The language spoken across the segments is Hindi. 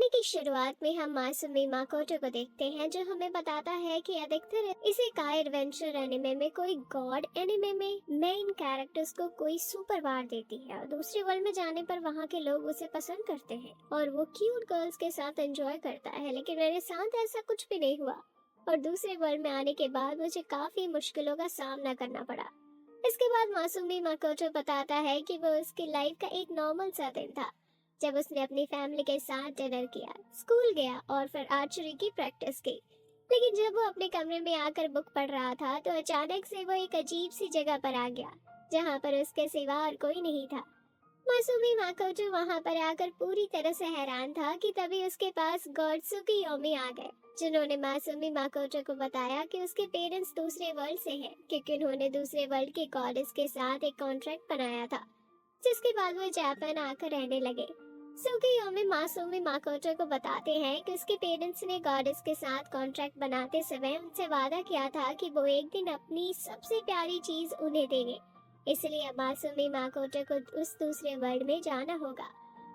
कहानी की शुरुआत में हम मासूमी माकोटो को देखते हैं, जो हमें बताता है कि अधिकतर इसेकाई एडवेंचर एनिमे में कोई गॉड एनिमे में मेन कैरेक्टर्स को कोई सुपर पावर देती है और दूसरे वर्ल्ड में जाने पर वहाँ के लोग उसे पसंद करते हैं और वो क्यूट गर्ल्स के साथ एंजॉय करता है। लेकिन मेरे साथ ऐसा कुछ भी नहीं हुआ और दूसरे वर्ल्ड में आने के बाद मुझे काफी मुश्किलों का सामना करना पड़ा। इसके बाद मासूमी माकोटो बताता है कि वो उसकी लाइफ का एक नॉर्मल सा दिन था, जब उसने अपनी फैमिली के साथ डिनर किया, स्कूल गया और फिर आर्चरी की प्रैक्टिस की। लेकिन जब वो अपने कमरे में आकर बुक पढ़ रहा था तो अचानक से वो एक अजीब सी जगह पर आ गया, जहाँ पर उसके सिवा और कोई नहीं था। मासूमी माकोटो वहाँ पर आकर पूरी तरह से हैरान था कि तभी उसके पास गॉड त्सुकियोमी आ गए, जिन्होंने मासूमी माकोटो को बताया कि उसके पेरेंट्स दूसरे वर्ल्ड से हैं, क्योंकि उन्होंने दूसरे वर्ल्ड के गॉडेस के साथ एक कॉन्ट्रैक्ट बनाया था, जिसके बाद वो जापान आकर रहने लगे। त्सुकियोमी मासूमी माकोटो को बताते हैं कि उसके पेरेंट्स ने गॉडेस के साथ कॉन्ट्रैक्ट बनाते समय उनसे वादा किया था कि वो एक दिन अपनी सबसे प्यारी चीज उन्हें देंगे। इसलिए मासूमी माकोटो को उस दूसरे वर्ल्ड में जाना होगा,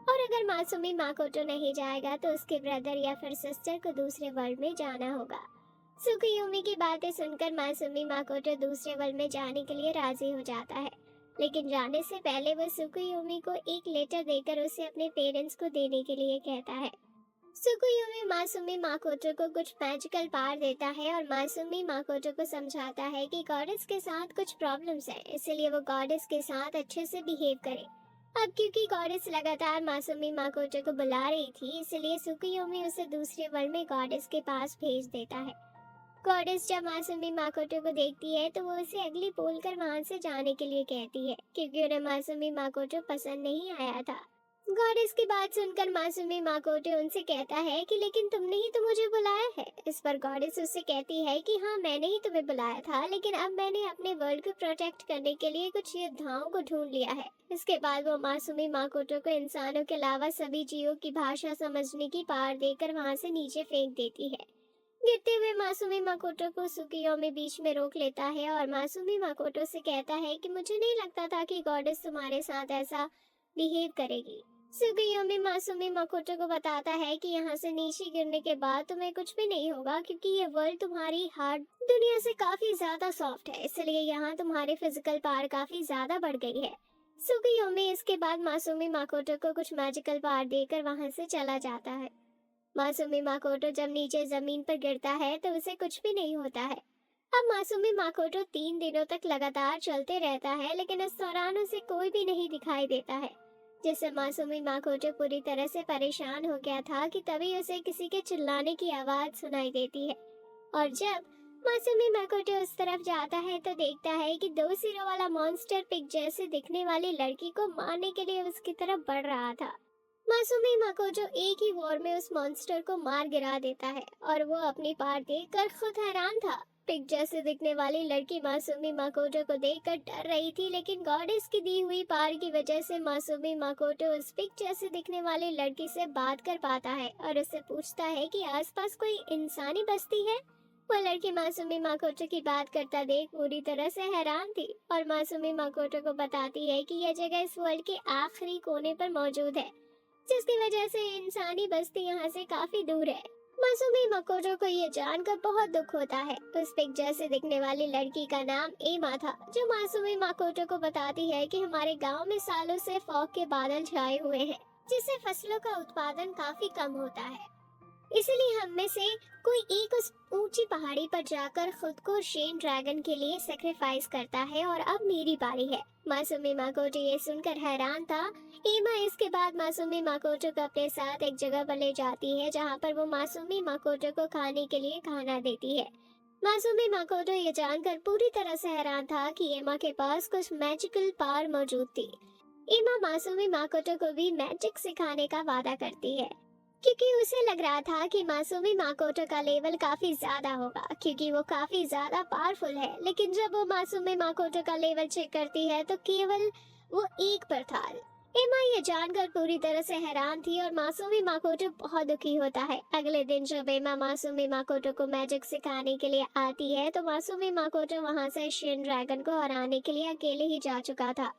और अगर मासूमी माकोटो नहीं जाएगा तो उसके ब्रदर या फिर सिस्टर को दूसरे वर्ल्ड में जाना होगा। त्सुकियोमी की बातें सुनकर मासूमी माकोटो दूसरे वर्ल्ड में जाने के लिए राजी हो जाता है, लेकिन जाने से पहले वो त्सुकियोमी को एक लेटर देकर उसे अपने पेरेंट्स को देने के लिए कहता है। त्सुकियोमी मासूमी माकोटो को कुछ मैजिकल पावर देता है और मासूमी माकोटो को समझाता है कि गॉडेस के साथ कुछ प्रॉब्लम्स हैं, इसलिए वो गॉडेस के साथ अच्छे से बिहेव करे। अब क्योंकि गॉडेस लगातार मासूमी माकोटो को बुला रही थी, इसलिए त्सुकियोमी उसे दूसरे वर्ल्ड में गॉडेस के पास भेज देता है। गॉडेस जब मासूमी माकोटो को देखती है तो वो उसे अगली बोलकर वहां से जाने के लिए कहती है, क्योंकि उन्हें मासूमी माकोटो पसंद नहीं आया था। गॉडेस की बात सुनकर मासूमी माकोटो उनसे कहता है कि लेकिन तुमने ही तो मुझे बुलाया है। इस पर गॉडेस उससे कहती है कि हाँ, मैंने ही तुम्हें बुलाया था, लेकिन अब मैंने अपने वर्ल्ड को प्रोटेक्ट करने के लिए कुछ योद्धाओं को ढूंढ लिया है। इसके बाद वो मासूमी माकोटो को इंसानों के अलावा सभी जीवों की भाषा समझने की पावर देकर वहां से नीचे फेंक देती है। गिरते हुए मासूमी माकोटो को त्सुकियोमी बीच में रोक लेता है और मासूमी माकोटो से कहता है कि मुझे नहीं लगता था कि गॉडेस तुम्हारे साथ ऐसा बिहेव करेगी। त्सुकियोमी मासूमी माकोटो को बताता है कि यहाँ से नीचे गिरने के बाद तुम्हें कुछ भी नहीं होगा, क्योंकि ये वर्ल्ड तुम्हारी हार्ड दुनिया से काफी ज्यादा सॉफ्ट है, इसलिए यहाँ तुम्हारी फिजिकल पावर काफी ज्यादा बढ़ गई है। त्सुकियोमी इसके बाद मासूमी माकोटो को कुछ मैजिकल पावर देकर वहां से चला जाता है। मासूमी माकोटो जब नीचे जमीन पर गिरता है तो उसे कुछ भी नहीं होता है। अब मासूमी माकोटो 3 दिनों तक लगातार चलते रहता है, लेकिन इस दौरान उसे कोई भी नहीं दिखाई देता है, जिससे मासूमी माकोटो पूरी तरह से परेशान हो गया था कि तभी उसे किसी के चिल्लाने की आवाज सुनाई देती है। और जब मासूमी माकोटो उस तरफ जाता है तो देखता है कि 2 सिरों वाला मॉन्स्टर पिग जैसे दिखने वाली लड़की को मारने के लिए उसकी तरफ बढ़ रहा था। मासूमी माकोटो एक ही वॉर में उस मॉन्स्टर को मार गिरा देता है और वो अपनी पार देखकर खुद हैरान था। पिग जैसे दिखने वाली लड़की मासूमी माकोटो को देखकर डर रही थी, लेकिन गॉडेस की दी हुई पार की वजह से मासूमी माकोटो उस पिग जैसे दिखने वाली लड़की से बात कर पाता है और उससे पूछता है कि आसपास कोई इंसानी बस्ती है। वो लड़की मासूमी माकोटो की बात करता देख पूरी तरह से हैरान थी और मासूमी माकोटो को बताती है कि यह जगह इस वर्ल्ड के आखिरी कोने पर मौजूद है, जिसकी वजह से इंसानी बस्ती यहाँ से काफी दूर है। मासूमी माकोटो को ये जानकर बहुत दुख होता है। उस पिग जैसे दिखने वाली लड़की का नाम एमा था, जो मासूमी माकोटो को बताती है कि हमारे गांव में सालों से फॉग के बादल छाए हुए हैं, जिससे फसलों का उत्पादन काफी कम होता है। इसलिए हम में से कोई एक उस ऊंची पहाड़ी पर जाकर खुद को शेन ड्रैगन के लिए सेक्रीफाइस करता है और अब मेरी बारी है। मासूमी माकोटो ये सुनकर हैरान था। एमा इसके बाद मासूमी माकोटो को अपने साथ एक जगह पर ले जाती है, जहाँ पर वो मासूमी माकोटो को खाने के लिए खाना देती है। मासूमी माकोटो ये जानकर पूरी तरह से हैरान था कि एमा के पास कुछ मैजिकल पावर मौजूद थी। एमा मासूमी माकोटो को भी मैजिक सिखाने का वादा करती है, क्योंकि उसे लग रहा था कि मासूमी माकोटो का लेवल काफी ज्यादा होगा, क्योंकि वो काफी ज्यादा पावरफुल है। लेकिन जब वो मासूमी माकोटो का लेवल चेक करती है तो केवल वो 1 पर था। एमा ये जानकर पूरी तरह से हैरान थी और मासूमी माकोटो बहुत दुखी होता है। अगले दिन जब एमा मासूमी माकोटो को मैजिक सिखाने के लिए आती है तो मासूमी माकोटो वहां से शेन ड्रैगन को हराने के लिए अकेले ही जा चुका था।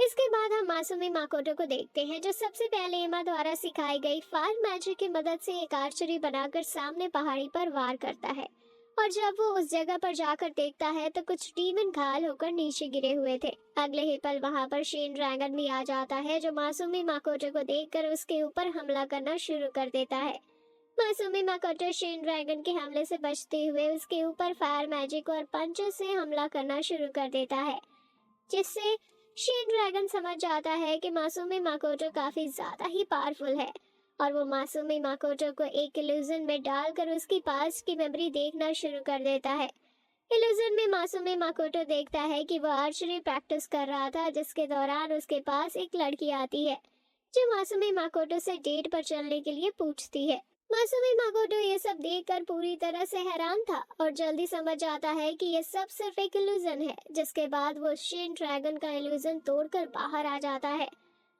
इसके बाद हम मासूमी माकोटो को देखते हैं, जो सबसे पहले एमा द्वारा सिखाई गई फायर मैजिक की मदद से एक आर्चरी बनाकर सामने पहाड़ी पर वार करता है। और जब वो उस जगह पर जाकर देखता है तो कुछ डीमन घायल होकर नीचे गिरे हुए थे। अगले ही पल वहां पर शेन ड्रैगन भी आ जाता है, जो मासूमी माकोटो को देखकर उसके ऊपर हमला करना शुरू कर देता है। मासूमी माकोटो शेन ड्रैगन के हमले से बचते हुए उसके ऊपर फायर मैजिक और पंचों से हमला करना शुरू कर देता है, जिससे शेन ड्रैगन समझ जाता है कि मासूमी माकोटो काफी ज्यादा ही पावरफुल है और वो मासूमी माकोटो को एक इल्यूजन में डालकर उसकी पास्ट की मेमोरी देखना शुरू कर देता है। इल्यूजन में मासूमी माकोटो देखता है कि वो आर्चरी प्रैक्टिस कर रहा था, जिसके दौरान उसके पास एक लड़की आती है जो मासूमी माकोटो से डेट पर चलने के लिए पूछती है। मासूमी माकोटो ये सब देखकर पूरी तरह से हैरान था और जल्दी समझ जाता है कि ये सब सिर्फ एक इल्यूजन है, जिसके बाद वो शेन ड्रैगन का इल्यूजन तोड़कर बाहर आ जाता है।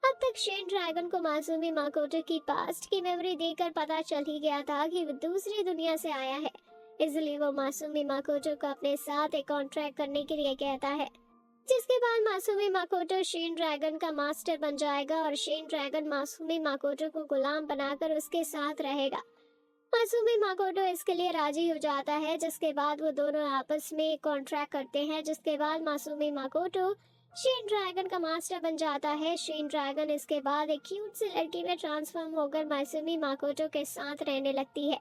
अब तक शेन ड्रैगन को मासूमी माकोटो की पास्ट की मेमोरी देखकर पता चल ही गया था कि वो दूसरी दुनिया से आया है, इसलिए वो मासूमी माकोटो को अपने साथ एक कॉन्ट्रैक्ट करने के लिए कहता है, जिसके बाद मासूमी माकोटो शेन ड्रैगन का मास्टर बन जाएगा और शेन ड्रैगन मासूमी माकोटो को गुलाम बनाकर उसके साथ रहेगा। मासूमी माकोटो इसके लिए राजी हो जाता है, जिसके बाद वो दोनों आपस में एक कॉन्ट्रैक्ट करते हैं, जिसके बाद मासूमी माकोटो शेन ड्रैगन का मास्टर बन जाता है। शेन ड्रैगन इसके बाद एक क्यूट सी लड़की में ट्रांसफॉर्म होकर मासूमी माकोटो के साथ रहने लगती है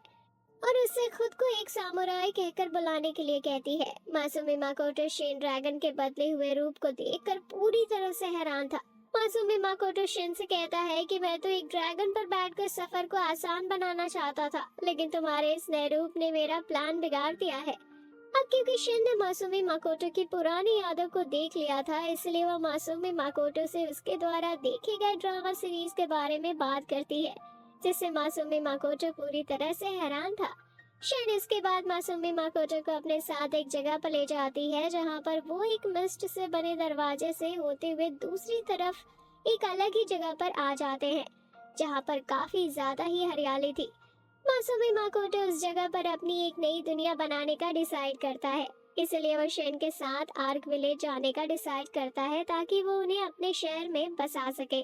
और उससे खुद को एक सामुराई कहकर बुलाने के लिए कहती है। मासूमी माकोटो शेन ड्रैगन के बदले हुए रूप को देखकर पूरी तरह से हैरान था। मासूमी माकोटो शेन से कहता है कि मैं तो एक ड्रैगन पर बैठकर सफर को आसान बनाना चाहता था, लेकिन तुम्हारे इस नए रूप ने मेरा प्लान बिगाड़ दिया है। अब क्योंकि शेन ने मासूमी माकोटो की पुरानी यादों को देख लिया था, इसलिए वो मासूमी माकोटो से उसके द्वारा देखे गए ड्रामा सीरीज के बारे में बात करती है, जिससे मासूमी माकोटो पूरी तरह से हैरान था। शेन इसके बाद मासूमी माकोटो को अपने साथ एक जगह पर ले जाती है, जहां पर वो एक मिस्ट से बने दरवाजे से होते हुए दूसरी तरफ एक अलग ही जगह पर आ जाते हैं, जहां पर काफी ज्यादा ही हरियाली थी। मासूमी माकोटो उस जगह पर अपनी एक नई दुनिया बनाने का डिसाइड करता है, इसलिए वो शेन के साथ आर्क विलेज जाने का डिसाइड करता है ताकि वो उन्हें अपने शहर में बसा सके।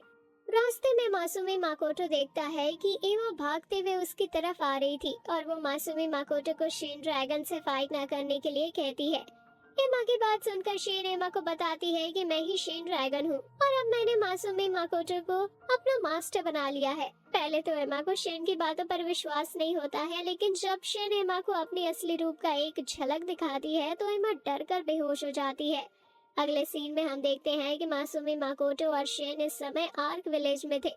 रास्ते में मासूमी माकोटो देखता है कि एमा भागते हुए उसकी तरफ आ रही थी और वो मासूमी माकोटो को शेन ड्रैगन से फाइट न करने के लिए कहती है। एमा की बात सुनकर शेन एमा को बताती है कि मैं ही शेन ड्रैगन हूँ और अब मैंने मासूमी माकोटो को अपना मास्टर बना लिया है। पहले तो एमा को शेन की बातों पर विश्वास नहीं होता है, लेकिन जब शेन एमा को अपनी असली रूप का एक झलक दिखाती है तो एमा डर कर बेहोश हो जाती है। अगले सीन में हम देखते हैं कि मासूमी माकोटो और शेन इस समय आर्क विलेज में थे,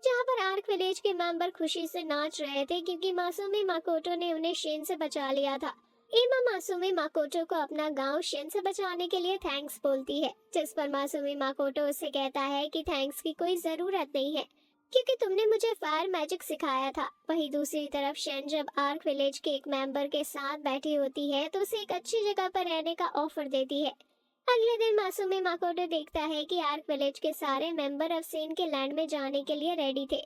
जहां पर आर्क विलेज के मेंबर खुशी से नाच रहे थे क्योंकि मासूमी माकोटो ने उन्हें शेन से बचा लिया था। एमा मासूमी माकोटो को अपना गांव शेन से बचाने के लिए थैंक्स बोलती है, जिस पर मासूमी माकोटो उसे कहता है कि थैंक्स की कोई जरूरत नहीं है क्योंकि तुमने मुझे फायर मैजिक सिखाया था। वहीं दूसरी तरफ शेन जब आर्क विलेज के एक मेंबर के साथ बैठी होती है तो उसे एक अच्छी जगह पर रहने का ऑफर देती है। अगले दिन मासूमी माकोटो देखता है कि आर्क विलेज के सारे मेंबर अब शेन के लैंड में जाने के लिए रेडी थे।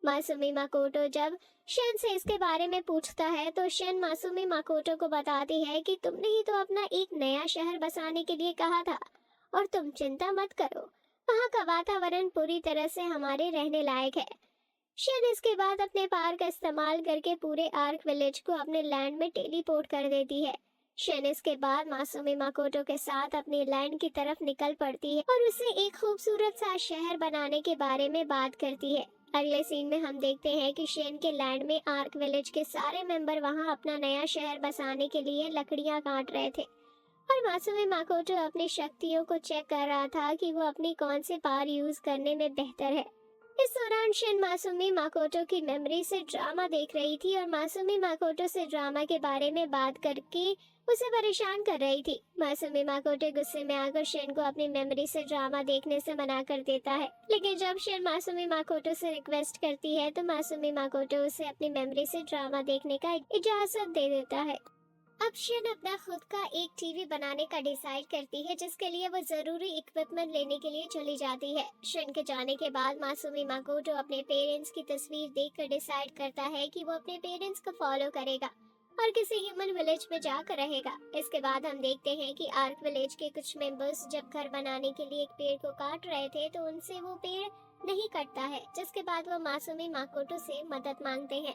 मासूमी माकोटो जब शेन से इसके बारे में पूछता है तो शेन मासूमी माकोटो को बताती है कि तुमने ही तो अपना एक नया शहर बसाने के लिए कहा था और तुम चिंता मत करो, वहाँ का वातावरण पूरी तरह से हमारे रहने लायक है। शेन इसके बाद अपने पावर का इस्तेमाल करके पूरे आर्क विलेज को अपने लैंड में टेलीपोर्ट कर देती है। शेन इसके बाद मासूमी माकोटो के साथ अपने लैंड की तरफ निकल पड़ती है और उसे एक खूबसूरत सा शहर बनाने के बारे में बात करती है। अगले सीन में हम देखते हैं कि शेन के लैंड में आर्क विलेज के सारे मेंबर वहां अपना नया शहर बसाने के लिए लकड़ियां काट रहे थे और मासूमी माकोटो अपनी शक्तियों को चेक कर रहा था कि वो अपनी कौन सी पावर यूज करने में बेहतर है। इस दौरान शेन मासूमी माकोटो की मेमोरी से ड्रामा देख रही थी और मासूमी माकोटो से ड्रामा के बारे में बात करके उसे परेशान कर रही थी। मासूमी माकोटो गुस्से में आकर शेन को अपनी मेमोरी से ड्रामा देखने से मना कर देता है, लेकिन जब शेन मासूमी माकोटो से रिक्वेस्ट करती है तो मासूमी माकोटो उसे अपनी मेमोरी से ड्रामा देखने का इजाजत दे देता है। अब शेन अपना खुद का एक टीवी बनाने का डिसाइड करती है, जिसके लिए वो जरूरी इक्विपमेंट लेने के लिए चली जाती है। शेन के जाने के बाद मासूमी माकोटो अपने पेरेंट्स की तस्वीर देखकर डिसाइड करता है कि वो अपने पेरेंट्स को फॉलो करेगा और किसी ह्यूमन विलेज में जाकर रहेगा। इसके बाद हम देखते हैं कि आर्क विलेज के कुछ मेंबर्स जब घर बनाने के लिए एक पेड़ को काट रहे थे तो उनसे वो पेड़ नहीं कटता है, जिसके बाद वो मासूमी माकोटो से मदद मांगते हैं।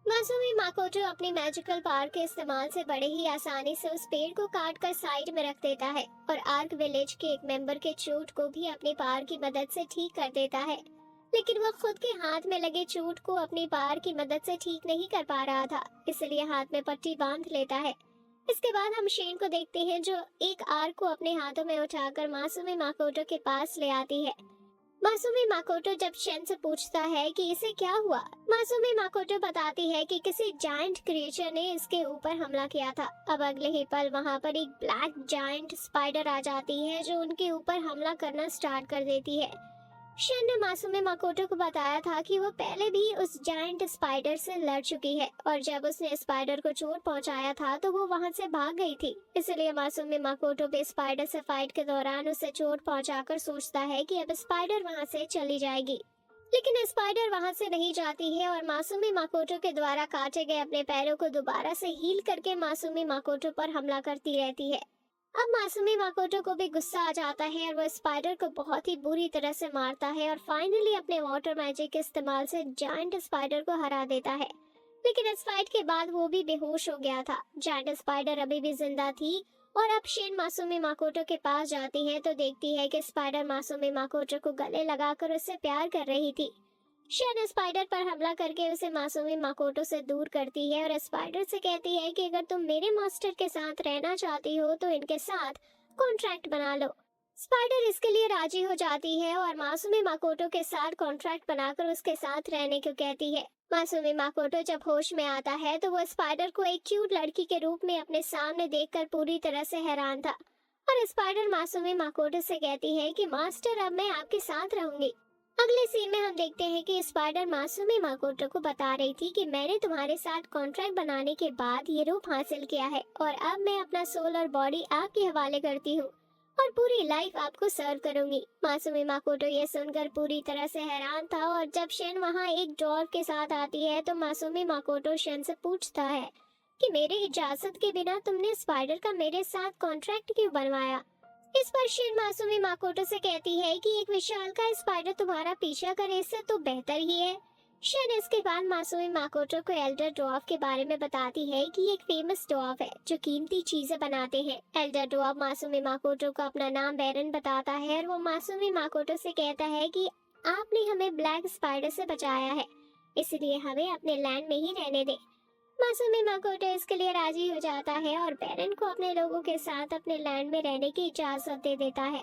मासूमी माकोटो अपनी मैजिकल पावर के इस्तेमाल से बड़े ही आसानी से उस पेड़ को काट कर साइड में रख देता है और आर्क विलेज के एक मेंबर के चोट को भी अपनी पावर की मदद से ठीक कर देता है। लेकिन वो खुद के हाथ में लगे चोट को अपनी पावर की मदद से ठीक नहीं कर पा रहा था, इसलिए हाथ में पट्टी बांध लेता है। इसके बाद हम शेन को देखते हैं जो एक आर्क को अपने हाथों में उठाकर मासूमी माकोटो के पास ले आती है। मासूमी माकोटो जब शेन से पूछता है कि इसे क्या हुआ, मासूमी माकोटो बताती है कि किसी जायंट क्रिएचर ने इसके ऊपर हमला किया था। अब अगले ही पल वहां पर एक ब्लैक जायंट स्पाइडर आ जाती है जो उनके ऊपर हमला करना स्टार्ट कर देती है। शेन ने मासूमी माकोटो को बताया था कि वो पहले भी उस जायंट स्पाइडर से लड़ चुकी है और जब उसने स्पाइडर को चोट पहुंचाया था तो वो वहां से भाग गई थी। इसलिए मासूमी माकोटो भी स्पाइडर से फाइट के दौरान उसे चोट पहुंचाकर सोचता है कि अब स्पाइडर वहां से चली जाएगी, लेकिन स्पाइडर वहां से नहीं जाती है और मासूमी माकोटो के द्वारा काटे गए अपने पैरों को दोबारा से हील करके मासूमी माकोटो पर हमला करती रहती है। अब मासूमी माकोटो को भी गुस्सा आ जाता है और वो स्पाइडर को बहुत ही बुरी तरह से मारता है और फाइनली अपने वाटर मैजिक के इस्तेमाल से जायंट स्पाइडर को हरा देता है। लेकिन इस फाइट के बाद वो भी बेहोश हो गया था। जायंट स्पाइडर अभी भी जिंदा थी और अब शेन मासूमी माकोटो के पास जाती है तो देखती है कि स्पाइडर मासूमी माकोटो को गले लगाकर उससे प्यार कर रही थी। शेन स्पाइडर पर हमला करके उसे मासूमी माकोटो से दूर करती है और स्पाइडर से कहती है कि अगर तुम मेरे मास्टर के साथ रहना चाहती हो तो इनके साथ कॉन्ट्रैक्ट बना लो। स्पाइडर इसके लिए राजी हो जाती है और मासूमी माकोटो के साथ कॉन्ट्रैक्ट बनाकर उसके साथ रहने को कहती है। मासूमी माकोटो जब होश में आता है तो वो स्पाइडर को एक क्यूट लड़की के रूप में अपने सामने देखकर पूरी तरह से हैरान था और स्पाइडर मासूमी माकोटो से कहती है कि मास्टर अब मैं आपके साथ रहूंगी। अगले सीन में हम देखते हैं कि स्पाइडर मासूमी माकोटो को बता रही थी कि मैंने तुम्हारे साथ कॉन्ट्रैक्ट बनाने के बाद ये रूप हासिल किया है और अब मैं अपना सोल और बॉडी आपके हवाले करती हूँ और पूरी लाइफ आपको सर्व करूंगी। मासूमी माकोटो ये सुनकर पूरी तरह से हैरान था और जब शेन वहाँ एक डॉर्फ के साथ आती है तो मासूमी माकोटो शेन से पूछता है कि मेरे इजाजत के बिना तुमने स्पाइडर का मेरे साथ कॉन्ट्रैक्ट क्यों बनवाया। इस पर शेन मासूमी माकोटो से कहती है कि एक विशालकाय स्पाइडर तुम्हारा पीछा करे इससे तो बेहतर ही है। शेन इसके बाद मासूमी माकोटो को एल्डर ड्वार्फ के बारे में बताती है कि एक फेमस ड्वार्फ है जो कीमती चीजें बनाते हैं। एल्डर ड्वार्फ मासूमी माकोटो को अपना नाम बैरन बताता है और वो मासूमी माकोटो से कहता है कि आपने हमें ब्लैक स्पाइडर से बचाया है, इसलिए हमें अपने लैंड में ही रहने दें। मासूमी माकोटो इसके लिए राजी हो जाता है और बैरन को अपने लोगों के साथ अपने लैंड में रहने की इजाजत दे देता है।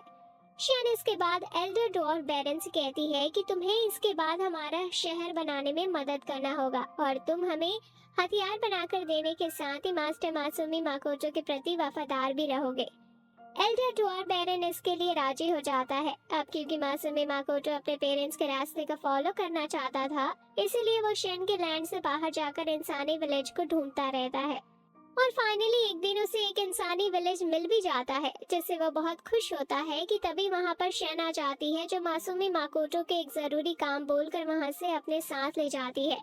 शेन इसके बाद एल्डर डॉर्फ बैरन से कहती है कि तुम्हें इसके बाद हमारा शहर बनाने में मदद करना होगा और तुम हमें हथियार बनाकर देने के साथ ही मास्टर मासूमी माकोटो के प्रति वफादार भी रहोगे। एल्डर डॉर्फ बैरन इसके लिए राजी हो जाता है। अब क्योंकि मासूमी माकोटो अपने पेरेंट्स के रास्ते का फॉलो करना चाहता था, इसीलिए वो शेन के लैंड से बाहर जाकर इंसानी विलेज को ढूंढता रहता है और फाइनली एक दिन उसे एक इंसानी विलेज मिल भी जाता है, जिससे वो बहुत खुश होता है कि तभी वहाँ पर शेन आ जाती है जो मासूमी माकोटो के एक जरूरी काम बोलकर वहाँ से अपने साथ ले जाती है।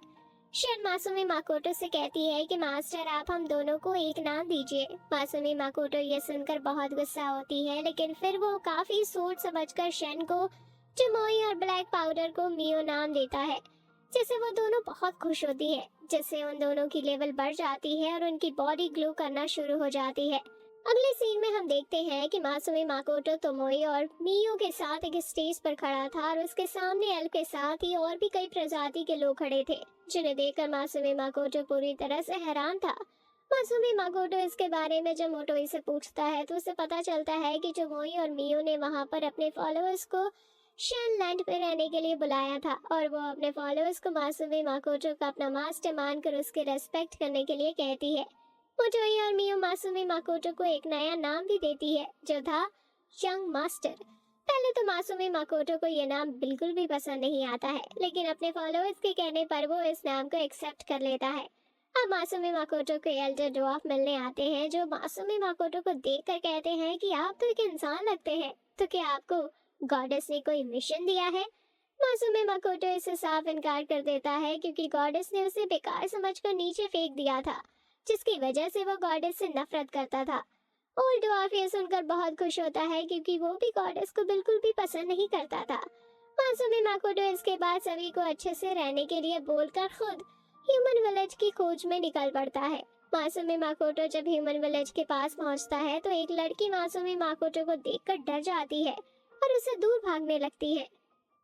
शेन मासूमी माकोटो से कहती है कि मास्टर आप हम दोनों को एक नाम दीजिए। मासूमी माकोटो ये सुनकर बहुत गुस्सा होती है, लेकिन फिर वो काफी सोच समझकर शेन को चमोई और ब्लैक पाउडर को मियो नाम देता है, जिससे वो दोनों बहुत खुश होती है, जिससे उन दोनों की लेवल बढ़ जाती है और उनकी बॉडी ग्लो करना शुरू हो जाती है। अगले सीन में हम देखते हैं कि मासूमी माकोटो तोमोई और मियो के साथ एक स्टेज पर खड़ा था और उसके सामने एल के साथ ही और भी कई प्रजाति के लोग खड़े थे, जिन्हें देखकर मासूमी माकोटो पूरी तरह से हैरान था। मासूमी माकोटो इसके बारे में जब मोटोई से पूछता है तो उसे पता चलता है कि जोमोई और मियो ने वहाँ पर अपने फॉलोअर्स को शेन लैंड पे रहने के लिए बुलाया था और वो अपने फॉलोअर्स को मासूमी माकोटो का अपना मास्टर मानकर उसके रेस्पेक्ट करने के लिए कहती है। मोटोई और मियो मासूमी माकोटो को एक नया नाम भी देती है जो था यंग मास्टर। पहले तो मासूमी माकोटो को ये नाम बिल्कुल भी पसंद नहीं आता है, लेकिन अपने फॉलोअर्स के कहने पर वो इस नाम को एक्सेप्ट कर लेता है। अब मासूमी माकोटो को एल्डर ड्वार्फ मिलने आते हैं जो मासूमी माकोटो को देखकर कहते हैं कि आप तो एक इंसान लगते हैं, तो क्या आपको गॉडेस ने कोई मिशन दिया है? मासूमी माकोटो इसे साफ इनकार कर देता है क्योंकि गॉडेस ने उसे बेकार समझकर नीचे फेंक दिया था। जिसकी वजह से वो गॉडेस से नफरत करता था। ओल्ड ड्वार्फ ये सुनकर बहुत खुश होता है क्योंकि वो भी गॉडेस को बिल्कुल भी पसंद नहीं करता था। मासूमी माकोटो इसके बाद सभी को अच्छे से रहने के लिए बोलकर खुद ह्यूमन विलेज की खोज में निकल पड़ता है। मासूमी माकोटो जब ह्यूमन विलेज के पास पहुंचता है तो एक लड़की मासूमी माकोटो को देखकर डर जाती है और उसे दूर भागने लगती है।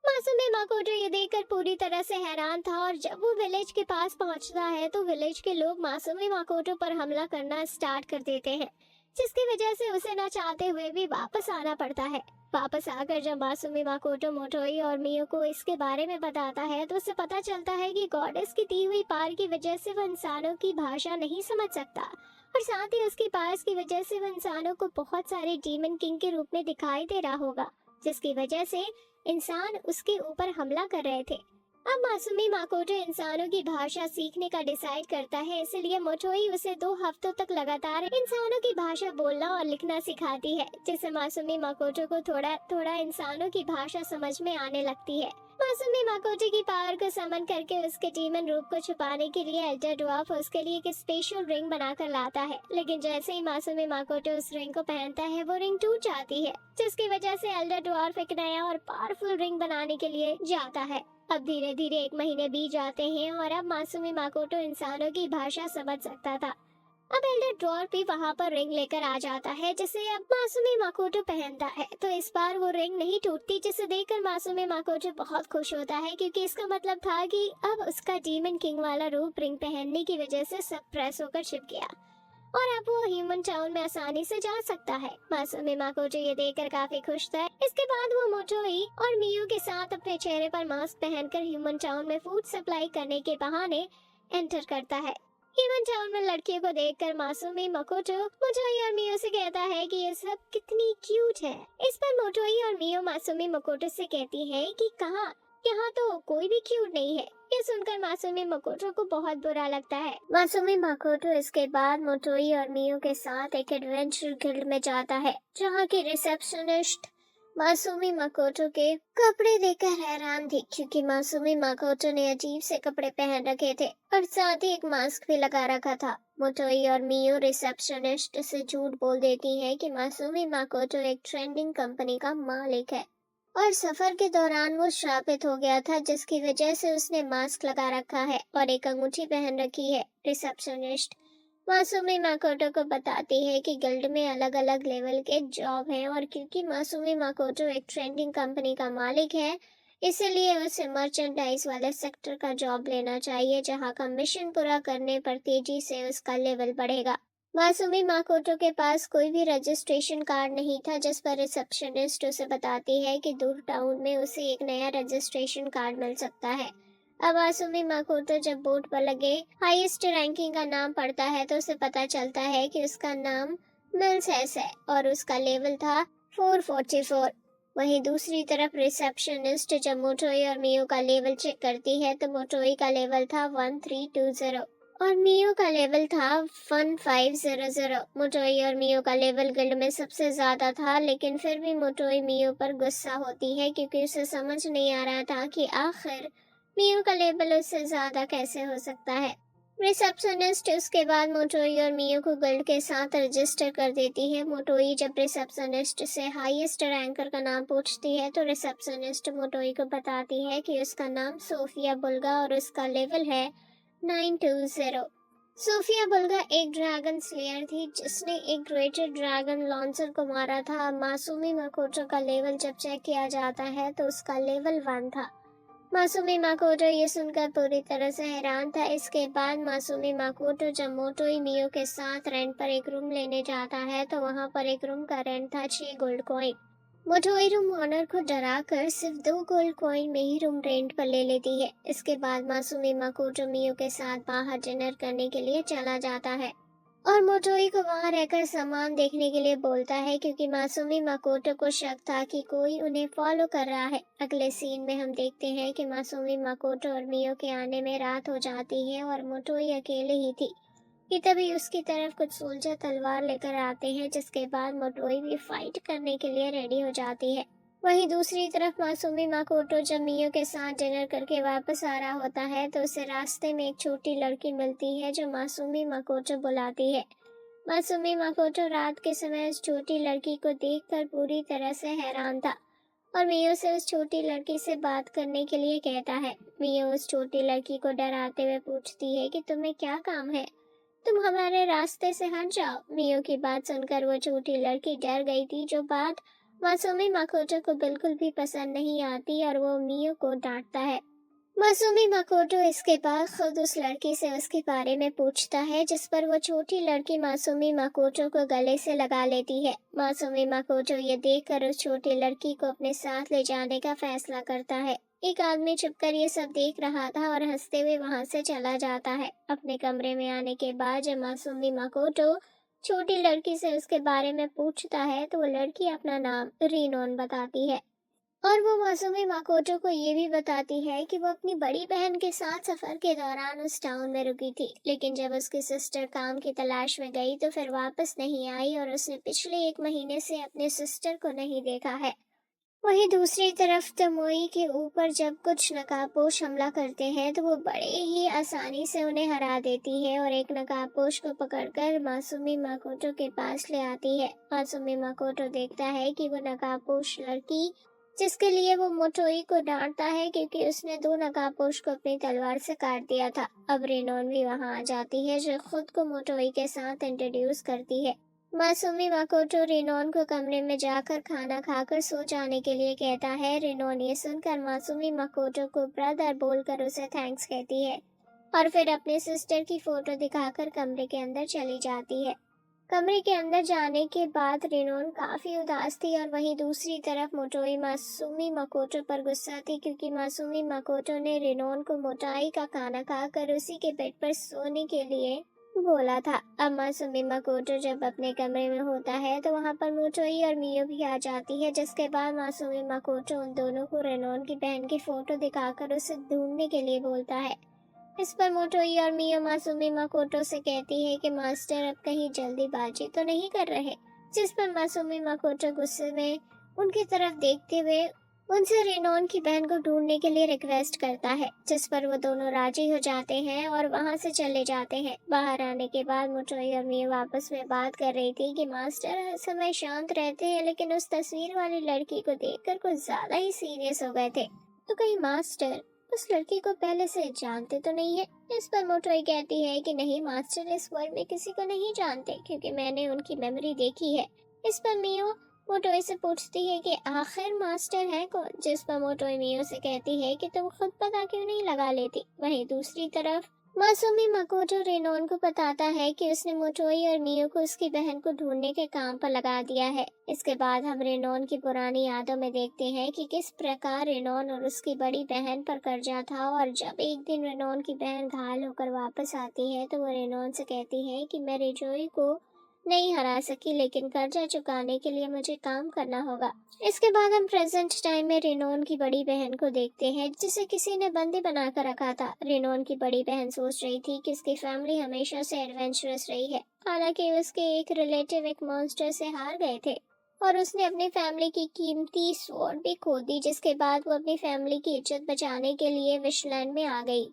मासूमी माकोटो ये देखकर पूरी तरह से हैरान था और जब वो विलेज के पास पहुंचता है तो विलेज के लोग मासूमी माकोटो पर हमला करना स्टार्ट कर देते हैं, जिसकी वजह से उसे न चाहते हुए भी वापस आना पड़ता है। वापस आकर जब मासूमी माकोटो मोटोई और मियो को इसके बारे में बताता है तो उसे पता चलता है कि गॉडेस की दी हुई पावर की वजह से वो इंसानों की भाषा नहीं समझ सकता और साथ ही उसकी पावर्स की वजह से वो इंसानों को बहुत सारे डीमन किंग के रूप में दिखाई दे रहा होगा, जिसकी वजह से इंसान उसके ऊपर हमला कर रहे थे। अब मासूमी माकोटो इंसानों की भाषा सीखने का डिसाइड करता है, इसलिए मोटोई उसे 2 हफ्तों तक लगातार इंसानों की भाषा बोलना और लिखना सिखाती है, जिससे मासूमी माकोटो को थोड़ा थोड़ा इंसानों की भाषा समझ में आने लगती है। मासूमी माकोटो की पावर को समन करके उसके डीमन रूप को छुपाने के लिए एल्डर ड्वार्फ उसके लिए एक स्पेशल रिंग बनाकर लाता है, लेकिन जैसे ही मासूमी माकोटो उस रिंग को पहनता है वो रिंग टूट जाती है, जिसकी वजह से एल्डर ड्वार्फ एक नया और पावरफुल रिंग बनाने के लिए जाता है। अब धीरे धीरे 1 महीने बीत जाते हैं और अब मासूमी माकोटो इंसानों की भाषा समझ सकता था। अब एल्डर ड्वार्फ भी वहाँ पर रिंग लेकर आ जाता है, जिसे अब मासूमी माकोटो पहनता है, तो इस बार वो रिंग नहीं टूटती, जिसे देखकर मासूमी माकोटो बहुत खुश होता है क्योंकि इसका मतलब था कि अब उसका डीमन किंग वाला रूप रिंग पहनने की वजह से सप्रेस होकर छिप गया और अब वो ह्यूमन टाउन में आसानी से जा सकता है। मासूमी माकोटो ये देखकर काफी खुश था। इसके बाद वो मोटोई और मियू के साथ अपने चेहरे पर मास्क पहनकर ह्यूमन टाउन में फूड सप्लाई करने के बहाने एंटर करता है। ह्यूमन टाउन में लड़कियों को देखकर मासूमी माकोटो मोटोई और मियू से कहता है कि ये सब कितनी क्यूट है। इस पर मोटोई और मियू मासूमी माकोटो से कहती है कि कहाँ, यहाँ तो कोई भी क्यूट नहीं है। ये सुनकर मासूमी माकोटो को बहुत बुरा लगता है। मासूमी माकोटो इसके बाद मोटोई और मियो के साथ एक एडवेंचर गिल्ड में जाता है, जहाँ की रिसेप्शनिस्ट मासूमी माकोटो के कपड़े देखकर हैरान थी क्योंकि मासूमी माकोटो ने अजीब से कपड़े पहन रखे थे और साथ ही एक मास्क भी लगा रखा था। मोटोई और मियो रिसेप्शनिस्ट से झूठ बोल देती है कि मासूमी माकोटो एक ट्रेंडिंग कंपनी का मालिक है और सफर के दौरान वो श्रापित हो गया था, जिसकी वजह से उसने मास्क लगा रखा है और एक अंगूठी पहन रखी है। रिसेप्शनिस्ट मासूमी माकोटो को बताती है कि गिल्ड में अलग अलग लेवल के जॉब हैं और क्योंकि मासूमी माकोटो एक ट्रेंडिंग कंपनी का मालिक है, इसलिए उसे मर्चेंडाइज वाले सेक्टर का जॉब लेना चाहिए, जहां का मिशन पूरा करने पर तेजी से उसका लेवल बढ़ेगा। मासूमी माकोटो के पास कोई भी रजिस्ट्रेशन कार्ड नहीं था, जिस पर रिसेप्शनिस्ट उसे बताती है कि दूर टाउन में उसे एक नया रजिस्ट्रेशन कार्ड मिल सकता है। अब मासूमी माकोटो जब बोर्ड पर लगे हाईएस्ट रैंकिंग का नाम पढ़ता है तो उसे पता चलता है कि उसका नाम मिल्सेस है और उसका लेवल था 444। वहीं दूसरी तरफ रिसेप्शनिस्ट जब मोटोई और मियो का लेवल चेक करती है तो मोटोई का लेवल था 1320 और मियो का लेवल था 1500। मोटोई और मियो का लेवल गिल्ड में सबसे ज्यादा था, लेकिन फिर भी मोटोई मियो पर गुस्सा होती है क्योंकि उसे समझ नहीं आ रहा था कि आखिर मियो का लेवल उससे ज्यादा कैसे हो सकता है। रिसेप्शनिस्ट उसके बाद मोटोई और मियो को गिल्ड के साथ रजिस्टर कर देती है। मोटोई जब रिसेप्शनिस्ट से हाईएस्ट रैंकर का नाम पूछती है तो रिसेप्शनिस्ट मोटोई को बताती है कि उसका नाम सोफिया बुल्गा और उसका लेवल है 920। सोफिया बुल्गा एक ड्रैगन स्लेयर थी जिसने एक ग्रेटर ड्रैगन लॉन्चर को मारा था। मासूमी माकोटो का लेवल जब चेक किया जाता है तो उसका लेवल 1 था। मासूमी माकोटो ये सुनकर पूरी तरह से हैरान था। इसके बाद मासूमी माकोटो जब मोटोई मियो के साथ रेंट पर एक रूम लेने जाता है तो वहाँ पर एक रूम का रेंट था 6 गोल्ड कॉइन। मोटोई रूम ऑनर को डराकर सिर्फ 2 गोल्ड कॉइन में ही रूम रेंट पर ले लेती है। इसके बाद मासूमी माकोटो मियो के साथ बाहर डिनर करने के लिए चला जाता है और मोटोई को वहां रहकर सामान देखने के लिए बोलता है क्योंकि मासूमी माकोटो को शक था कि कोई उन्हें फॉलो कर रहा है। अगले सीन में हम देखते हैं कि मासूमी माकोटो और मियो के आने में रात हो जाती है और मोटोई अकेले ही थी कि तभी उसकी तरफ कुछ सोल्जर तलवार लेकर आते हैं, जिसके बाद मोटोई भी फाइट करने के लिए रेडी हो जाती है। वहीं दूसरी तरफ मासूमी माकोटो जब मियो के साथ डिनर करके वापस आ रहा होता है तो उसे रास्ते में एक छोटी लड़की मिलती है जो मासूमी माकोटो बुलाती है। मासूमी माकोटो रात के समय उस छोटी लड़की को देखकर पूरी तरह से हैरान था और मियो से उस छोटी लड़की से बात करने के लिए कहता है। मियो उस छोटी लड़की को डराते हुए पूछती है कि तुम्हें क्या काम है, तुम हमारे रास्ते से हट जाओ। मियो की बात सुनकर वो छोटी लड़की डर गई थी, जो बात मासूमी माकोटो को बिल्कुल भी पसंद नहीं आती और वो मियो को डांटता है। मासूमी माकोटो इसके बाद खुद उस लड़की से उसके बारे में पूछता है, जिस पर वो छोटी लड़की मासूमी माकोटो को गले से लगा लेती है। मासूमी माकोटो ये देखकर उस छोटी लड़की को अपने साथ ले जाने का फैसला करता है। एक आदमी छुपकर ये सब देख रहा था और हंसते हुए वहां से चला जाता है। अपने कमरे में आने के बाद जब मासूमी माकोटो छोटी लड़की से उसके बारे में पूछता है तो वो लड़की अपना नाम रिनोन बताती है और वो मासूमी माकोटो को ये भी बताती है कि वो अपनी बड़ी बहन के साथ सफर के दौरान उस टाउन में रुकी थी, लेकिन जब उसकी सिस्टर काम की तलाश में गई तो फिर वापस नहीं आई और उसने पिछले 1 महीने से अपने सिस्टर को नहीं देखा है। वहीं दूसरी तरफ तमोई के ऊपर जब कुछ नकाबपोश हमला करते हैं तो वो बड़े ही आसानी से उन्हें हरा देती है और एक नकाबपोश को पकड़कर मासूमी माकोटो के पास ले आती है। मासूमी माकोटो देखता है कि वो नकाबपोश लड़की जिसके लिए वो मोटोई को डांटता है क्योंकि उसने 2 नकाबपोश को अपनी तलवार से काट दिया था। अब रेनॉन भी वहां आ जाती है जो खुद को मोटोई के साथ इंट्रोड्यूस करती है। मासूमी माकोटो रेनॉन को कमरे में जाकर खाना खाकर सो जाने के लिए कहता है। रेनॉन ये सुनकर मासूमी माकोटो को ब्रदर बोलकर उसे थैंक्स कहती है और फिर अपने सिस्टर की फोटो दिखाकर कमरे के अंदर चली जाती है। कमरे के अंदर जाने के बाद रेनॉन काफी उदास थी और वहीं दूसरी तरफ मोटोई मासूमी माकोटो पर गुस्सा थी क्योंकि मासूमी माकोटो ने रेनॉन को मोटाई का खाना खाकर उसी के बेड पर सोने के लिए बोला था। अब मासूमी माकोटो जब अपने कमरे में होता है तो वहां पर मोटोई और मियो भी आ जाती है, जिसके बाद मासूमी माकोटो उन दोनों को रेनॉन की बहन की फोटो दिखाकर उसे ढूंढने के लिए बोलता है। इस पर मोटोई और मियो मासूमी माकोटो से कहती है कि मास्टर अब कहीं जल्दीबाजी तो नहीं कर रहे, जिस पर मासूमी माकोटो गुस्से में उनकी तरफ देखते हुए उनसे रेनॉन की बहन को ढूंढने के लिए रिक्वेस्ट करता है, जिस पर वो दोनों राजी हो जाते हैं और वहां से चले जाते हैं। बाहर आने के बाद मोटोई और मियो आपस में बात कर रही थी कि मास्टर हर समय शांत रहते हैं लेकिन उस तस्वीर वाली लड़की को देखकर कुछ ज्यादा ही सीरियस हो गए थे, तो कहीं मास्टर उस लड़की को पहले से जानते तो नहीं है। इस पर मोटोई कहती है कि नहीं मास्टर इस वर्ल्ड में किसी को नहीं जानते क्योंकि मैंने उनकी मेमोरी देखी है। इस पर मियो मोटोई से पूछती है कि आखिर मास्टर है कौन, जिस पर मोटोई मियो से कहती है कि तुम खुद पता क्यों नहीं लगा लेती। वहीं दूसरी तरफ मासूमी माकोटो रेनॉन को बताता है कि उसने मोटोई और मियो को उसकी बहन को ढूंढने के काम पर लगा दिया है। इसके बाद हम रेनॉन की पुरानी यादों में देखते हैं कि किस प्रकार रेनॉन और उसकी बड़ी बहन पर कर्जा था और जब एक दिन रेनॉन की बहन घायल होकर वापस आती है तो वो रेनॉन से कहती है कि मैं रिजोई को नहीं हरा सकी लेकिन कर्जा चुकाने के लिए मुझे काम करना होगा। इसके बाद हम प्रेजेंट टाइम में रेनॉन की बड़ी बहन को देखते हैं जिसे किसी ने बंदी बनाकर रखा था। रेनॉन की बड़ी बहन सोच रही थी कि उसकी फैमिली हमेशा से एडवेंचरस रही है, हालांकि उसके एक रिलेटिव एक मॉन्स्टर से हार गए थे और उसने अपनी फैमिली की कीमती स्वॉर्ड भी खो दी, जिसके बाद वो अपनी फैमिली की इज्जत बचाने के लिए विशलैंड में आ गई।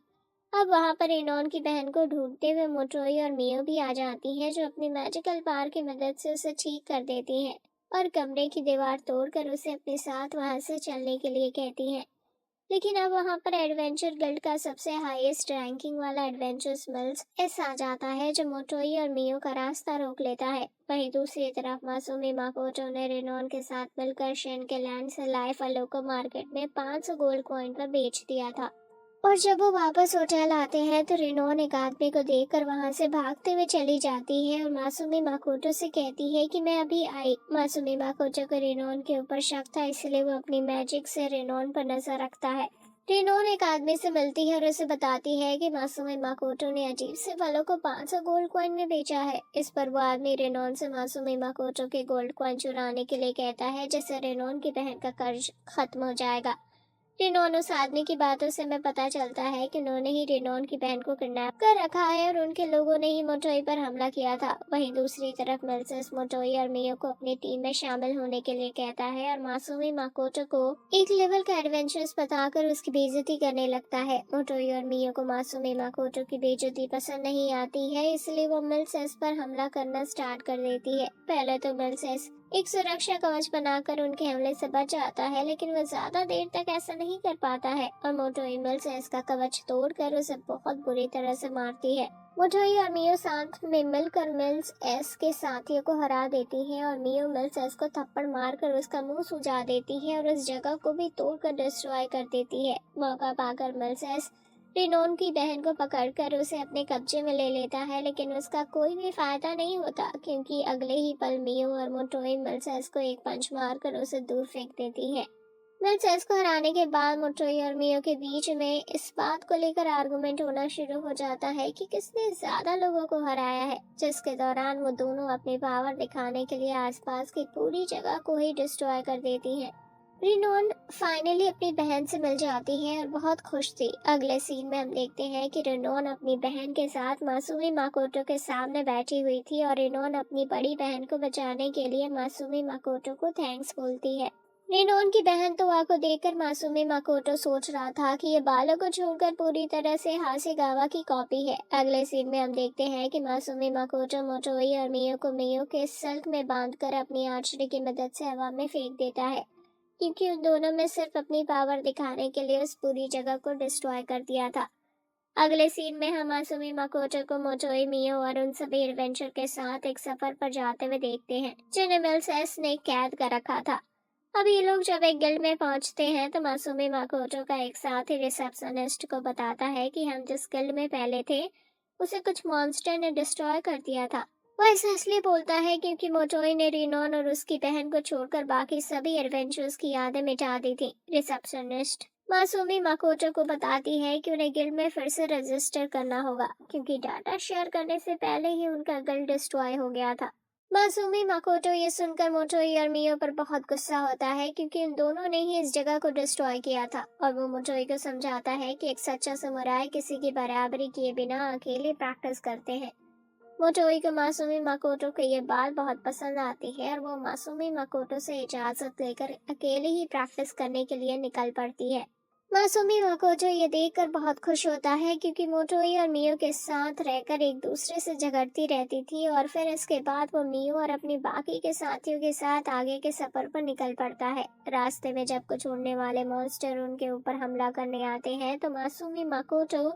अब वहां पर रेनॉन की बहन को ढूंढते हुए मोटोई और मियो भी आ जाती हैं, जो अपनी मैजिकल पावर की मदद से उसे ठीक कर देती हैं और कमरे की दीवार तोड़कर उसे अपने साथ वहां से चलने के लिए कहती हैं। लेकिन अब वहां पर एडवेंचर गिल्ड का सबसे हाईएस्ट रैंकिंग वाला एडवेंचर स्मेल्स एस आ जाता है, जो मोटोई और मियो का रास्ता रोक लेता है। वहीं दूसरी तरफ मासूमी माकोटो ने रेनॉन के साथ मिलकर शेन के लैंड से लाए फलों को मार्केट में 500 गोल्ड कॉइन पर बेच दिया था और जब वो वापस होटल आते हैं तो रेनॉन एक आदमी को देखकर वहां से भागते हुए चली जाती है और मासूमी माकोटो से कहती है कि मैं अभी आई। मासूमी माकोटो को रेनॉन के ऊपर शक था, इसलिए वो अपनी मैजिक से रेनॉन पर नजर रखता है। रेनॉन एक आदमी से मिलती है और उसे बताती है कि मासूमी माकोटो ने अजीब से फलों को 500 गोल्ड कॉइन में बेचा है। इस पर वो आदमी रेनॉन से मासूमी माकोटो के गोल्ड कॉइन चुराने के लिए कहता है, जिससे रेनॉन की बहन का कर्ज खत्म हो जाएगा। रिनोन उस आदमी की बातों से हमें पता चलता है कि उन्होंने ही रिनोन की बहन को किडनैप कर रखा है और उनके लोगों ने ही मोटोई पर हमला किया था। वहीं दूसरी तरफ मिल्सेस मोटोई और मियो को अपनी टीम में शामिल होने के लिए कहता है और मासूमी माकोटो को एक लेवल का एडवेंचर्स बताकर उसकी बेइज्जती करने लगता है। मोटोई और मियो को मासूमी माकोटो की बेइज्जती पसंद नहीं आती है, इसलिए वो मिल्सेस पर हमला करना स्टार्ट कर देती है। पहले तो मिल्सेस एक सुरक्षा कवच बनाकर उनके हमले से बच जाता है, लेकिन वह ज्यादा देर तक ऐसा नहीं कर पाता है और मोटोई मिल्सेस का कवच तोड़कर उसे बहुत बुरी तरह से मारती है। मोटोई और मियो साथ में मिलकर मिल्स एस के साथियों को हरा देती है और मियो मिल्स एस को थप्पड़ मारकर उसका मुंह सुजा देती है और उस जगह को भी तोड़कर डिस्ट्रॉय कर देती है। मौका पाकर मिल्स एस रिनोन की बहन को पकड़कर उसे अपने कब्जे में ले लेता है, लेकिन उसका कोई भी फायदा नहीं होता क्योंकि अगले ही पल मियो और मोटोई मिल्सेस को एक पंच मारकर उसे दूर फेंक देती है। मिल्सेस को हराने के बाद मोटोई और मियो के बीच में इस बात को लेकर आर्गुमेंट होना शुरू हो जाता है कि किसने ज्यादा लोगों को हराया है, जिसके दौरान वो दोनों अपनी पावर दिखाने के लिए आसपास की पूरी जगह को ही डिस्ट्रॉय कर देती हैं। रिनोन फाइनली अपनी बहन से मिल जाती है और बहुत खुश थी। अगले सीन में हम देखते हैं कि रिनोन अपनी बहन के साथ मासूमी माकोटो के सामने बैठी हुई थी और रिनोन अपनी बड़ी बहन को बचाने के लिए मासूमी माकोटो को थैंक्स बोलती है। रिनोन की बहन तोआ को देखकर मासूमी माकोटो सोच रहा था कि ये बालों को छोड़कर पूरी तरह से हासेगावा की कॉपी है। अगले सीन में हम देखते हैं कि मासूमी माकोटो मोटोई और मियो को मियो के सल्क में बांधकर अपनी आर्चरी की मदद से हवा में फेंक देता है, क्योंकि उन दोनों में सिर्फ अपनी पावर दिखाने के लिए उस पूरी जगह को डिस्ट्रॉय कर दिया था। अगले सीन में हम मासूमी माकोटो को मोटोई मियो और उन सभी एडवेंचर के साथ एक सफर पर जाते हुए देखते हैं जिन्हें मिल्सेस ने कैद कर रखा था। अब ये लोग जब एक गिल्ड में पहुंचते हैं तो मासूमी माकोटो का एक साथी रिसेप्शनिस्ट को बताता है कि हम जिस गिल्ड में पहले थे उसे कुछ मॉन्स्टर ने डिस्ट्रॉय कर दिया था। वह ऐसा इसलिए बोलता है क्योंकि मोटोई ने रिनोन और उसकी बहन को छोड़कर बाकी सभी एडवेंचर्स की यादें मिटा दी थी। रिसेप्शनिस्ट मासूमी माकोटो को बताती है कि उन्हें गिल्ड में फिर से रजिस्टर करना होगा क्योंकि डाटा शेयर करने से पहले ही उनका गिल्ड डिस्ट्रॉय हो गया था। मासूमी माकोटो ये सुनकर मोटोई और मियो पर बहुत गुस्सा होता है क्योंकि उन दोनों ने ही इस जगह को डिस्ट्रॉय किया था और वो मोटोई को समझाता है कि एक सच्चा समुराई किसी की बराबरी किए बिना अकेले प्रैक्टिस करते हैं। मोटोई को मासूमी माकोटो की ये बात बहुत पसंद आती है और वो मासूमी माकोटो से इजाजत लेकर अकेले ही प्रैक्टिस करने के लिए निकल पड़ती है। मासूमी माकोटो ये देखकर बहुत खुश होता है क्योंकि मोटोई और मियो के साथ रहकर एक दूसरे से झगड़ती रहती थी और फिर इसके बाद वो मियो और अपनी बाकी के साथियों के साथ आगे के सफर पर निकल पड़ता है। रास्ते में जब कुछ उड़ने वाले मॉन्स्टर उनके ऊपर हमला करने आते हैं तो मासूमी माकोटो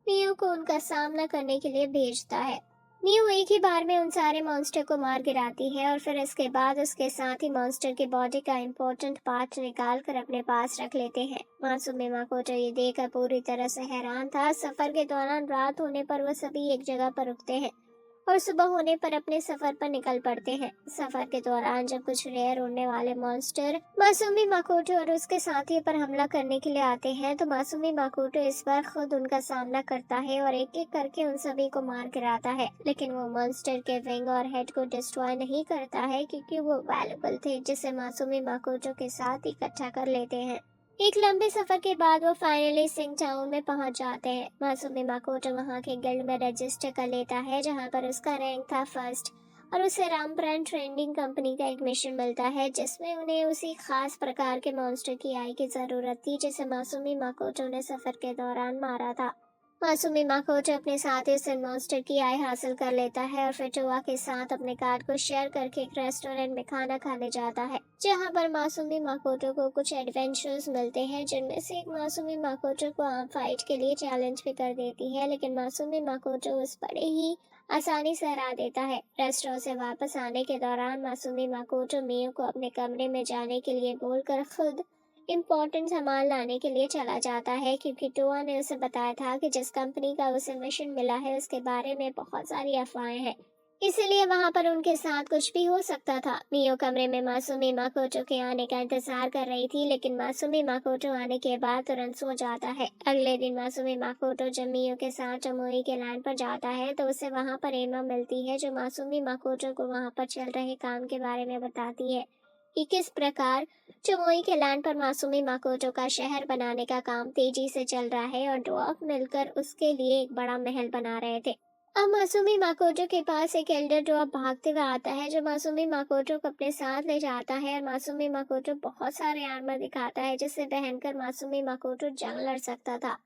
मियो को उनका सामना करने के लिए भेजता है। मियो एक ही बार में उन सारे मॉन्स्टर को मार गिराती है और फिर इसके बाद उसके साथ ही मॉन्स्टर की बॉडी का इम्पोर्टेंट पार्ट निकाल कर अपने पास रख लेते हैं। मासूमी माकोटो ये देखकर पूरी तरह से हैरान था। सफर के दौरान रात होने पर वह सभी एक जगह पर रुकते हैं और सुबह होने पर अपने सफर पर निकल पड़ते हैं। सफर के दौरान जब कुछ रेयर उड़ने वाले मॉन्स्टर मासूमी माकोटो और उसके साथियों पर हमला करने के लिए आते हैं तो मासूमी माकोटो इस बार खुद उनका सामना करता है और एक एक करके उन सभी को मार गिराता है, लेकिन वो मॉन्स्टर के विंग और हेड को डिस्ट्रॉय नहीं करता है क्योंकि वो वैल्यूबल थे जिसे मासूमी माकोटो के साथ इकट्ठा कर लेते हैं। एक लंबे सफर के बाद वो फाइनली सिंग टाउन में पहुंच जाते हैं। मासूमी माकोटो वहां के गिल्ड में रजिस्टर कर लेता है जहां पर उसका रैंक था फर्स्ट और उसे रामप्रन ट्रेडिंग कंपनी का एक मिशन मिलता है जिसमें उन्हें उसी खास प्रकार के मॉन्स्टर की आई की जरूरत थी जिसे मासूमी माकोटो ने सफर के दौरान मारा था। मासूमी माकोटो अपने साथी से मॉन्स्टर की आई हासिल कर लेता है और फिर टोआ के साथ अपने कार्ड को शेयर करके एक रेस्टोरेंट में खाना खाने जाता है जहां पर मासूमी माकोटो को कुछ एडवेंचर्स मिलते हैं जिनमें से एक मासूमी माकोटो को आर्म फाइट के लिए चैलेंज भी कर देती है, लेकिन मासूमी माकोटो उस बड़े ही आसानी से हरा देता है। रेस्टोरेंट से वापस आने के दौरान मासूमी माकोटो मियो को अपने कमरे में जाने के लिए बोलकर खुद इम्पोर्टेंट सामान लाने के लिए चला जाता है क्योंकि टोआ ने उसे बताया था कि जिस कंपनी का उसे मिशन मिला है उसके बारे में बहुत सारी अफवाहें हैं, इसीलिए वहां पर उनके साथ कुछ भी हो सकता था। मियो कमरे में मासूमी माकोटो के आने का इंतजार कर रही थी, लेकिन मासूमी माकोटो आने के बाद तुरंत सो जाता है। अगले दिन मासूमी माकोटो जब मियो के साथ टमोई के लैंड पर जाता है तो उसे वहां पर एमा मिलती है जो मासूमी माकोटो को वहां पर चल रहे काम के बारे में बताती है। कि किस प्रकार चुमोई के लैंड पर मासूमी माकोटो का शहर बनाने का काम तेजी से चल रहा है और ड्वार्फ मिलकर उसके लिए एक बड़ा महल बना रहे थे। अब मासूमी माकोटो के पास एक एल्डर ड्वार्फ भागते हुए आता है जो मासूमी माकोटो को अपने साथ ले जाता है और मासूमी माकोटो बहुत सारे आर्मर दिखाता है जिसे पहनकर मासूमी माकोटो जंग लड़ सकता था।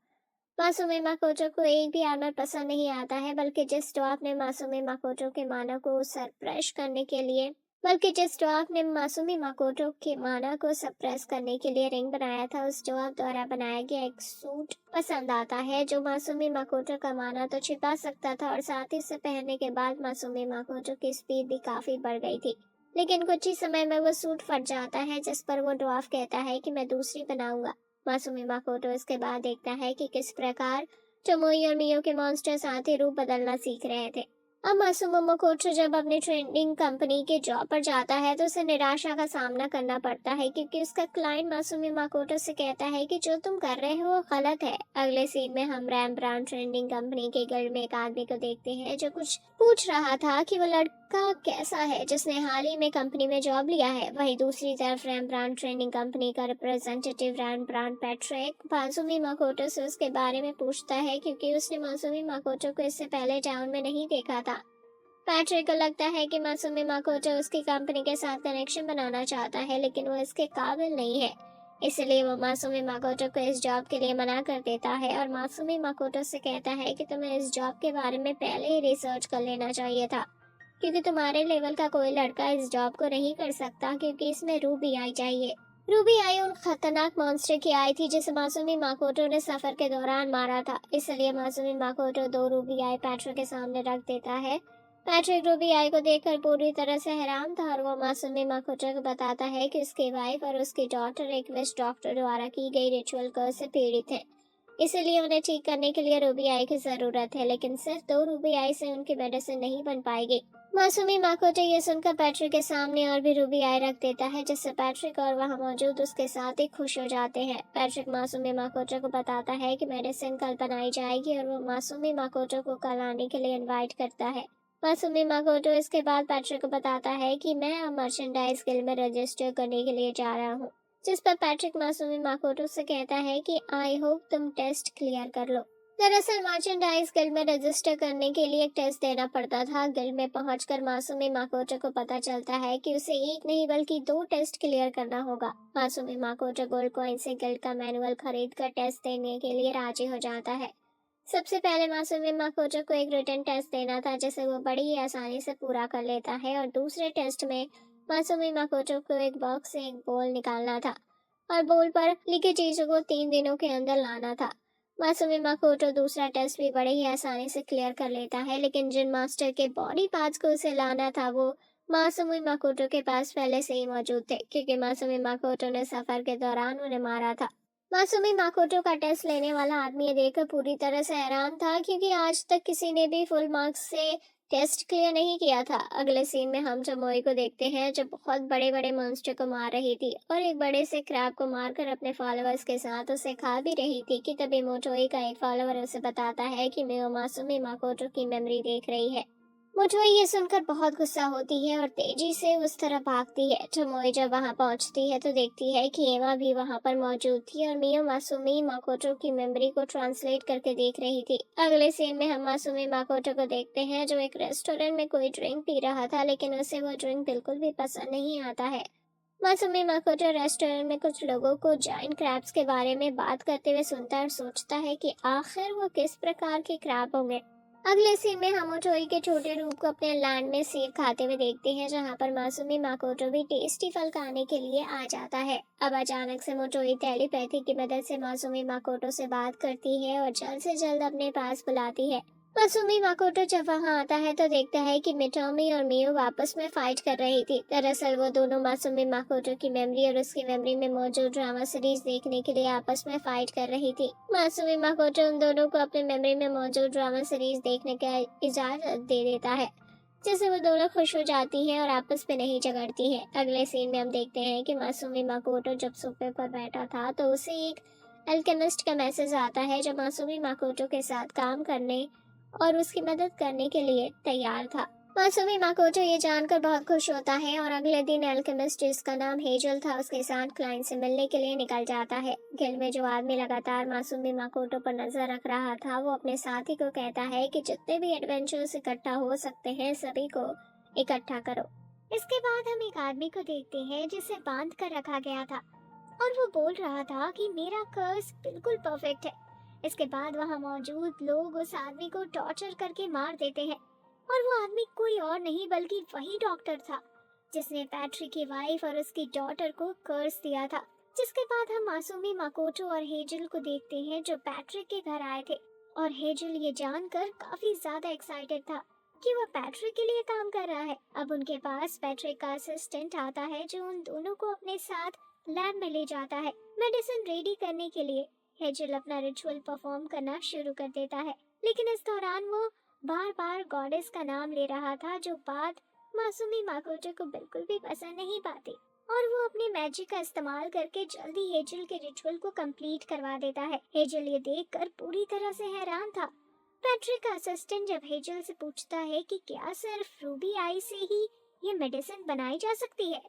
मासूमी माकोटो को एक भी आर्मर पसंद नहीं आता है, बल्कि जिस ड्वार्फ ने मासूमी माकोटो के माना को सरप्रेस करने के लिए रिंग बनाया था, उस ड्वार्फ द्वारा बनाया गया एक सूट पसंद आता है जो मासूमी माकोटो का माना तो छिपा सकता था और साथ ही इसे पहनने के बाद मासूमी माकोटो की स्पीड भी काफी बढ़ गई थी। लेकिन कुछ ही समय में वो सूट फट जाता है जिस पर वो ड्वार्फ कहता है कि मैं दूसरी बनाऊंगा। मासूमी माकोटो इसके बाद देखता है कि किस प्रकार टोमोई और मियो के मॉन्स्टर साथ ही रूप बदलना सीख रहे थे। अब मासूमी माकोटो जब अपनी ट्रेडिंग कंपनी के जॉब पर जाता है तो उसे निराशा का सामना करना पड़ता है क्योंकि उसका क्लाइंट मासूमी माकोटो से कहता है कि जो तुम कर रहे हो वो गलत है। अगले सीन में हम रैम्ब्रांड ट्रेडिंग कंपनी के गिल्ड में एक आदमी को देखते हैं जो कुछ पूछ रहा था कि वो लड़का कैसा है जिसने हाल ही में कंपनी में जॉब लिया है। वहीं दूसरी तरफ रैम्ब्रांड ट्रेडिंग कंपनी का रिप्रेजेंटेटिव रैम्ब्रांड पैट्रिक मासूमी माकोटो से उसके बारे में पूछता है क्योंकि उसने मासूमी माकोटो को इससे पहले टाउन में नहीं देखा था। पैट्रिक को लगता है कि मासूमी माकोटो उसकी कंपनी के साथ कनेक्शन बनाना चाहता है, लेकिन वो इसके काबिल नहीं है, इसलिए वो मासूमी माकोटो को इस जॉब के लिए मना कर देता है और मासूमी माकोटो से कहता है कि तुम्हें इस जॉब के बारे में पहले ही रिसर्च कर लेना चाहिए था, क्योंकि तुम्हारे लेवल का कोई लड़का इस जॉब को नहीं कर सकता, क्योंकि इसमें रूबी आई चाहिए। रूबी आई उन खतरनाक मॉन्स्टर की आई थी जिसे मासूमी माकोटो ने सफर के दौरान मारा था, इसलिए मासूमी माकोटो 2 रूबी आई पैट्रिक के सामने रख देता है। पैट्रिक रूबी आई को देखकर पूरी तरह से हैरान था और वो मासूमी माकोटो को बताता है कि उसकी वाइफ और उसकी डॉटर एक विश डॉक्टर द्वारा की गई रिचुअल कर्स से पीड़ित है, इसलिए उन्हें ठीक करने के लिए रूबी आई की जरूरत है, लेकिन सिर्फ 2 रूबी आई से उनकी मेडिसिन नहीं बन पाएगी। मासूमी माकोटो ये सुनकर पैट्रिक के सामने और भी रूबी आई रख देता है, जिससे पैट्रिक और वहां मौजूद उसके साथ ही खुश हो जाते हैं। पैट्रिक मासूमी माकोटो को बताता है कि मेडिसिन कल बनाई जाएगी और वो मासूमी माकोटो को कल आने के लिए इनवाइट करता है। मासूमी माकोटो इसके बाद पैट्रिक को बताता है कि मैं अब मर्चेंडाइज गिल्ड में रजिस्टर करने के लिए जा रहा हूँ, जिस पर पैट्रिक मासूमी माकोटो से कहता है कि आई होप तुम टेस्ट क्लियर कर लो। दरअसल मर्चेंडाइज गिल्ड में रजिस्टर करने के लिए एक टेस्ट देना पड़ता था। गिल्ड में पहुंचकर मासूमी माकोटो को पता चलता है कि उसे एक नहीं बल्कि 2 टेस्ट क्लियर करना होगा। मासूमी माकोटो गोल्ड कॉइन से गिल्ड का मैनुअल खरीद कर टेस्ट देने के लिए राजी हो जाता है। सबसे पहले मासूमी माकोटो को एक रिटन टेस्ट देना था जिसे वो बड़ी ही आसानी से पूरा कर लेता है, और दूसरे टेस्ट में मासूमी माकोटो को एक बॉक्स से एक बोल निकालना था और बोल पर लिखी चीजों को 3 दिनों के अंदर लाना था। मासूमी माकोटो दूसरा टेस्ट भी बड़े ही आसानी से क्लियर कर लेता है, लेकिन जिन मास्टर के बॉडी पार्ट्स को उसे लाना था वो मासूमी माकोटो के पास पहले से ही मौजूद थे, क्योंकि मासूमी माकोटो ने सफर के दौरान उन्हें मारा था। मासूमी माकोटो का टेस्ट लेने वाला आदमी ये देखकर पूरी तरह से हैरान था, क्योंकि आज तक किसी ने भी फुल मार्क्स से टेस्ट क्लियर नहीं किया था। अगले सीन में हम टोमोई को देखते हैं जो बहुत बड़े बड़े मॉन्स्टर को मार रही थी और एक बड़े से क्रैब को मारकर अपने फॉलोअर्स के साथ उसे खा भी रही थी कि तभी मोटोई का एक फॉलोअर उसे बताता है कि मैं मासूमी माकोटो की मेमोरी देख रही है। मोटोई ये सुनकर बहुत गुस्सा होती है और तेजी से उस तरफ भागती है। टोमोई जब वहां पहुंचती है तो देखती है कि एमा भी वहां पर मौजूद थी और मियो मासूमी माकोटो की मेमोरी को ट्रांसलेट करके देख रही थी। अगले सीन में हम मासूमी माकोटो को देखते हैं जो एक रेस्टोरेंट में कोई ड्रिंक पी रहा था, लेकिन उसे वो ड्रिंक बिल्कुल भी पसंद नहीं आता है। मासूमी माकोटो रेस्टोरेंट में कुछ लोगों को जायंट क्रैब्स के बारे में बात करते हुए सुनता और सोचता है कि आखिर वो किस प्रकार के क्रैब होंगे। अगले सीन में हम मोटोई के छोटे रूप को अपने लैंड में सेब खाते हुए देखते हैं, जहां पर मासूमी माकोटो भी टेस्टी फल खाने के लिए आ जाता है। अब अचानक से मोटोई टेलीपैथी की मदद से मासूमी माकोटो से बात करती है और जल्द से जल्द अपने पास बुलाती है। मासूमी माकोटो जब वहां आता है तो देखता है कि मिटोमी और मियो आपस में फाइट कर रही थी। दरअसल वो दोनों मासूमी माकोटो की मेमोरी और उसकी मेमोरी में मौजूद ड्रामा सीरीज देखने के लिए आपस में फाइट कर रही थी। मासूमी माकोटो उन दोनों को अपने मेमोरी में मौजूद ड्रामा सीरीज देखने की इजाजत दे देता है, जिससे वो दोनों खुश हो जाती हैं और आपस में नहीं झगड़ती हैं। अगले सीन में हम देखते हैं कि मासूमी माकोटो जब सोफे पर बैठा था तो उसे एक अल्केमिस्ट का मैसेज आता है जो मासूमी माकोटो के साथ काम करने और उसकी मदद करने के लिए तैयार था। मासूमी माकोटो ये जानकर बहुत खुश होता है और अगले दिन एल्केमिस्ट जिसका नाम हेजल था उसके साथ क्लाइंट से मिलने के लिए निकल जाता है। गिल्ड में जो आदमी लगातार मासूमी माकोटो पर नजर रख रहा था वो अपने साथी को कहता है कि जितने भी एडवेंचर्स इकट्ठा हो सकते हैं सभी को इकट्ठा करो। इसके बाद हम एक आदमी को देखते हैं जिसे बांध कर रखा गया था और वो बोल रहा था कि मेरा कर्स बिल्कुल परफेक्ट है। इसके बाद वहाँ मौजूद लोग उस आदमी को टॉर्चर करके मार देते हैं और वो आदमी कोई और नहीं बल्कि वही डॉक्टर था जिसने पैट्रिक की वाइफ और उसकी डॉटर को कर्स दिया था। जिसके बाद हम मासूमी माकोटो और हेजल को देखते हैं जो पैट्रिक के घर आए थे और हेजल ये जानकर काफी ज्यादा एक्साइटेड था कि वो पैट्रिक के लिए काम कर रहा है। अब उनके पास पैट्रिक का असिस्टेंट आता है जो उन दोनों को अपने साथ लैब में ले जाता है मेडिसिन रेडी करने के लिए। हेजल अपना रिचुअल परफॉर्म करना शुरू कर देता है लेकिन इस दौरान वो बार बार गॉडेस का नाम ले रहा था जो बात मासूमी माकोटो को बिल्कुल भी पसंद नहीं पाती और वो अपनी मैजिक का इस्तेमाल करके जल्दी हेजल के रिचुअल को कंप्लीट करवा देता है। हेजल ये देखकर पूरी तरह से हैरान था। पैट्रिक का असिस्टेंट जब हेजल से पूछता है कि क्या सिर्फ रूबी आई से ही ये मेडिसिन बनाई जा सकती है,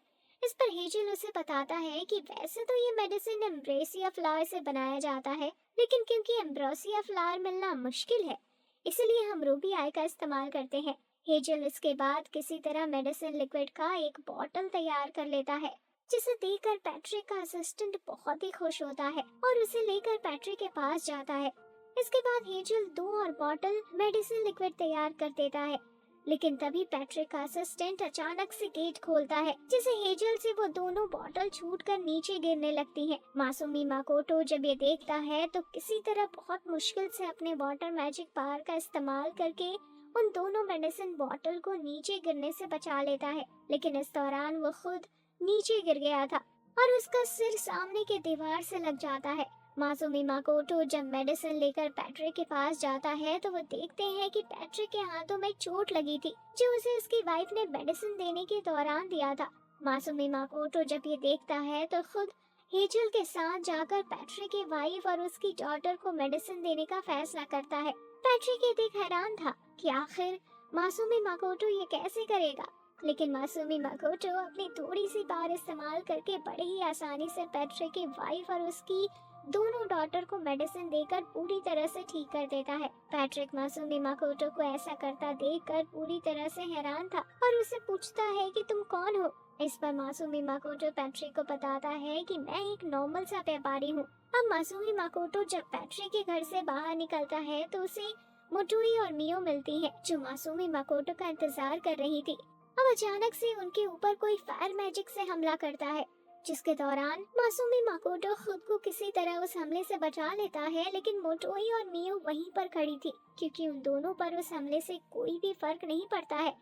इस पर हेजल उसे बताता है कि वैसे तो ये मेडिसिन एम्ब्रोसिया फ्लावर से बनाया जाता है लेकिन क्योंकि एम्ब्रोसिया फ्लावर मिलना मुश्किल है इसलिए हम रूबी आई का इस्तेमाल करते हैं। हेजल इसके बाद किसी तरह मेडिसिन लिक्विड का एक बॉटल तैयार कर लेता है जिसे देखकर पैट्रिक का असिस्टेंट बहुत ही खुश होता है और उसे लेकर पैट्रिक के पास जाता है। इसके बाद हेजल 2 और बॉटल मेडिसिन लिक्विड तैयार कर देता है लेकिन तभी पैट्रिक का असिस्टेंट अचानक से गेट खोलता है जिसे हेजल से वो दोनों बॉटल छूटकर नीचे गिरने लगती हैं। मासूमी माकोटो जब ये देखता है तो किसी तरह बहुत मुश्किल से अपने वाटर मैजिक पावर का इस्तेमाल करके उन दोनों मेडिसिन बॉटल को नीचे गिरने से बचा लेता है लेकिन इस दौरान वो खुद नीचे गिर गया था और उसका सिर सामने के दीवार से लग जाता है। मासूमी माकोटो जब मेडिसिन लेकर पैट्रिक के पास जाता है तो वो देखते हैं कि पैट्रिक के हाथों में चोट लगी थी जो उसे उसकी वाइफ ने मेडिसिन देने के दौरान दिया था। मासूमी माकोटो जब ये देखता है तो खुद हेजल के साथ जाकर पैट्रिक की वाइफ और उसकी डॉटर को मेडिसिन देने का फैसला करता है। पैट्रिक ये देख हैरान था कि आखिर मासूमी माकोटो ये कैसे करेगा लेकिन मासूमी माकोटो अपनी थोड़ी सी पावर इस्तेमाल करके बड़े ही आसानी से पैट्रिक की वाइफ और उसकी दोनों डॉटर को मेडिसिन देकर पूरी तरह से ठीक कर देता है। पैट्रिक मासूमी माकोटो को ऐसा करता देखकर पूरी तरह से हैरान था और उससे पूछता है कि तुम कौन हो। इस पर मासूमी माकोटो पैट्रिक को बताता है कि मैं एक नॉर्मल सा व्यापारी हूँ। अब मासूमी माकोटो जब पैट्रिक के घर से बाहर निकलता है तो उसे मोटोई और मियो मिलती है जो मासूमी माकोटो का इंतजार कर रही थी। अब अचानक से उनके ऊपर कोई फायर मैजिक से हमला करता है जिसके दौरान मासूमी माकोटो खुद को किसी तरह उस हमले से बचा लेता है लेकिन मोटोई और मियो वहीं पर खड़ी थी क्योंकि उन दोनों पर उस हमले से कोई भी फर्क नहीं पड़ता है।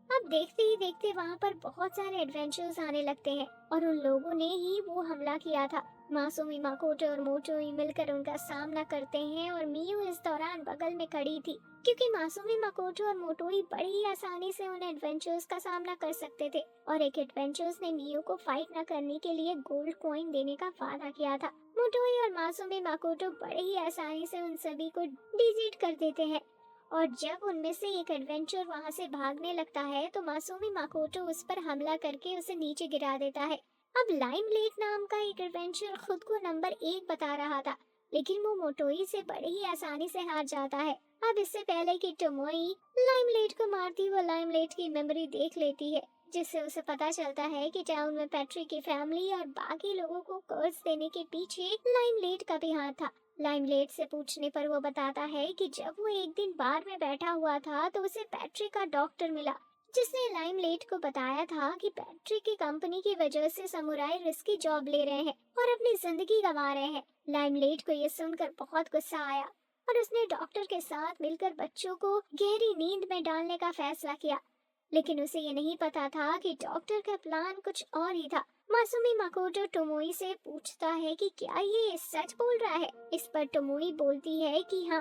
अब देखते ही देखते वहाँ पर बहुत सारे एडवेंचर्स आने लगते हैं और उन लोगों ने ही वो हमला किया था। मासूमी माकोटो और मोटोई मिलकर उनका सामना करते हैं और मियो इस दौरान बगल में खड़ी थी क्योंकि मासूमी माकोटो और मोटोई बड़ी ही आसानी से उन एडवेंचर्स का सामना कर सकते थे और एक एडवेंचर्स ने मियो को फाइट न करने के लिए गोल्ड कॉइन देने का वादा किया था। मोटोई और मासूमी माकोटो बड़े ही आसानी से उन सभी को डिफीट कर देते हैं और जब उनमें से एक एडवेंचर वहां से भागने लगता है तो मासूमी माकोटो उस पर हमला करके उसे नीचे गिरा देता है। अब लाइमलेट नाम का एक एडवेंचर खुद को नंबर 1 बता रहा था लेकिन वो मोटोई से बड़े ही आसानी से हार जाता है। अब इससे पहले कि टोमोई लाइमलेट को मारती वो लाइमलेट की मेमोरी देख लेती है जिससे उसे पता चलता है कि टाउन में पैट्रिक की फैमिली और बाकी लोगों को कर्ज देने के पीछे लाइमलेट का भी हाथ था। लाइमलेट से पूछने पर वो बताता है कि जब वो एक दिन बार में बैठा हुआ था तो उसे पैट्रिक का डॉक्टर मिला जिसने लाइमलेट को बताया था कि पैट्रिक की कंपनी की वजह से समुराई रिस्की जॉब ले रहे हैं और अपनी जिंदगी गंवा रहे हैं। लाइमलेट को ये सुनकर बहुत गुस्सा आया और उसने डॉक्टर के साथ मिलकर बच्चों को गहरी नींद में डालने का फैसला किया लेकिन उसे ये नहीं पता था कि डॉक्टर का प्लान कुछ और ही था। मासूमी माकोटो टोमोई से पूछता है कि क्या ये सच बोल रहा है। इस पर टोमोई बोलती है कि हाँ।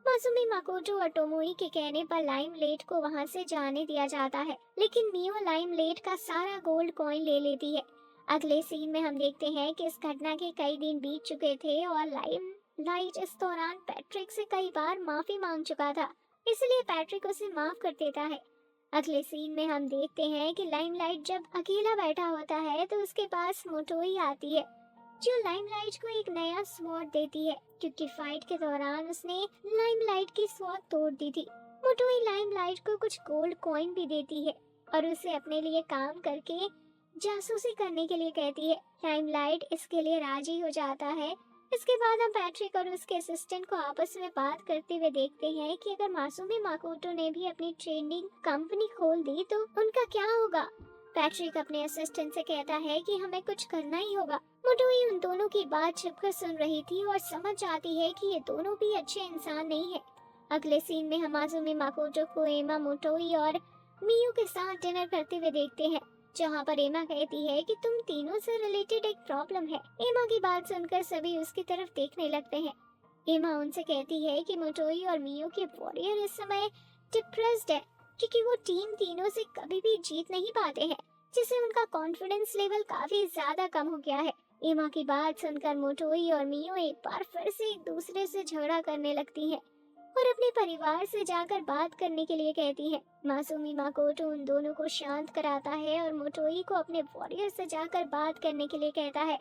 मासूमी माकोटो और टोमोई के कहने पर लाइमलेट को वहां से जाने दिया जाता है लेकिन मियो लाइमलेट का सारा गोल्ड कॉइन ले लेती है। अगले सीन में हम देखते हैं कि इस घटना के कई दिन बीत चुके थे और लाइट इस दौरान पैट्रिक से कई बार माफी मांग चुका था इसलिए पैट्रिक उसे माफ कर देता है। अगले सीन में हम देखते हैं कि लाइमलाइट जब अकेला बैठा होता है तो उसके पास मोटोई आती है, जो लाइमलाइट को एक नया स्वॉर्ड देती है, क्योंकि फाइट के दौरान उसने लाइमलाइट की स्वॉर्ड तोड़ दी थी। मोटोई लाइमलाइट को कुछ गोल्ड कॉइन भी देती है और उसे अपने लिए काम करके जासूसी करने के लिए कहती है। लाइमलाइट इसके लिए राजी हो जाता है। इसके बाद हम पैट्रिक और उसके असिस्टेंट को आपस में बात करते हुए देखते हैं कि अगर मासूमी माकोटो ने भी अपनी ट्रेडिंग कंपनी खोल दी तो उनका क्या होगा। पैट्रिक अपने असिस्टेंट से कहता है कि हमें कुछ करना ही होगा। मोटोई उन दोनों की बात छिपकर सुन रही थी और समझ जाती है कि ये दोनों भी अच्छे इंसान नहीं है। अगले सीन में हम मासूमी माकोटो को एमा, मोटोई और मियू के साथ डिनर करते हुए देखते हैं, जहाँ पर एमा कहती है कि तुम तीनों से रिलेटेड एक प्रॉब्लम है। एमा की बात सुनकर सभी उसकी तरफ देखने लगते हैं। एमा उनसे कहती है कि मोटोई और मियो के वॉरियर इस समय डिप्रेस्ड है, क्योंकि वो टीम तीनों से कभी भी जीत नहीं पाते हैं, जिससे उनका कॉन्फिडेंस लेवल काफी ज्यादा कम हो गया है। एमा की बात सुनकर मोटोई और मियो एक बार फिर से एक दूसरे से झगड़ा करने लगती हैं और अपने परिवार से जाकर बात करने के लिए कहती है। मासूमी माकोटो उन दोनों को शांत कराता है और मोटोई को अपने वॉरियर से जाकर बात करने के लिए कहता है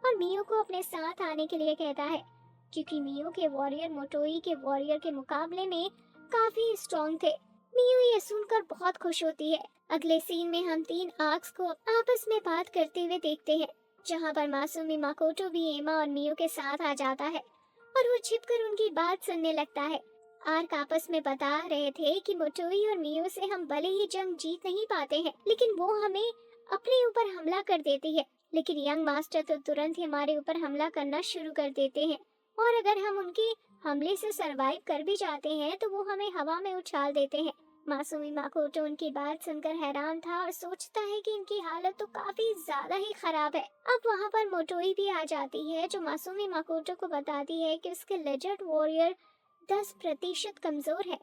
और मियो को अपने साथ आने के लिए कहता है, क्योंकि मियो के वॉरियर मोटोई के वॉरियर के मुकाबले में काफी स्ट्रॉन्ग थे। मियो ये सुनकर बहुत खुश होती है। अगले सीन में हम तीन आर्क्स को आपस में बात करते हुए देखते हैं, जहाँ पर मासूमी माकोटो भी एमा और मियो के साथ आ जाता है और वो छिपकर उनकी बात सुनने लगता है। आर्क आपस में बता रहे थे कि मोटोई और मियो से हम भले ही जंग जीत नहीं पाते हैं, लेकिन वो हमें अपने ऊपर हमला कर देती है। लेकिन यंग मास्टर तो तुरंत ही हमारे ऊपर हमला करना शुरू कर देते हैं और अगर हम उनके हमले से सरवाइव कर भी जाते हैं तो वो हमें हवा में उछाल देते हैं। मासूमी माकोटो उनकी बात सुनकर हैरान था और सोचता है कि इनकी हालत तो काफी ज्यादा ही खराब है। अब वहाँ पर मोटोई भी आ जाती है, जो मासूमी माकोटो को बताती है कि उसके लेजेंड वॉरियर 10% कमजोर है।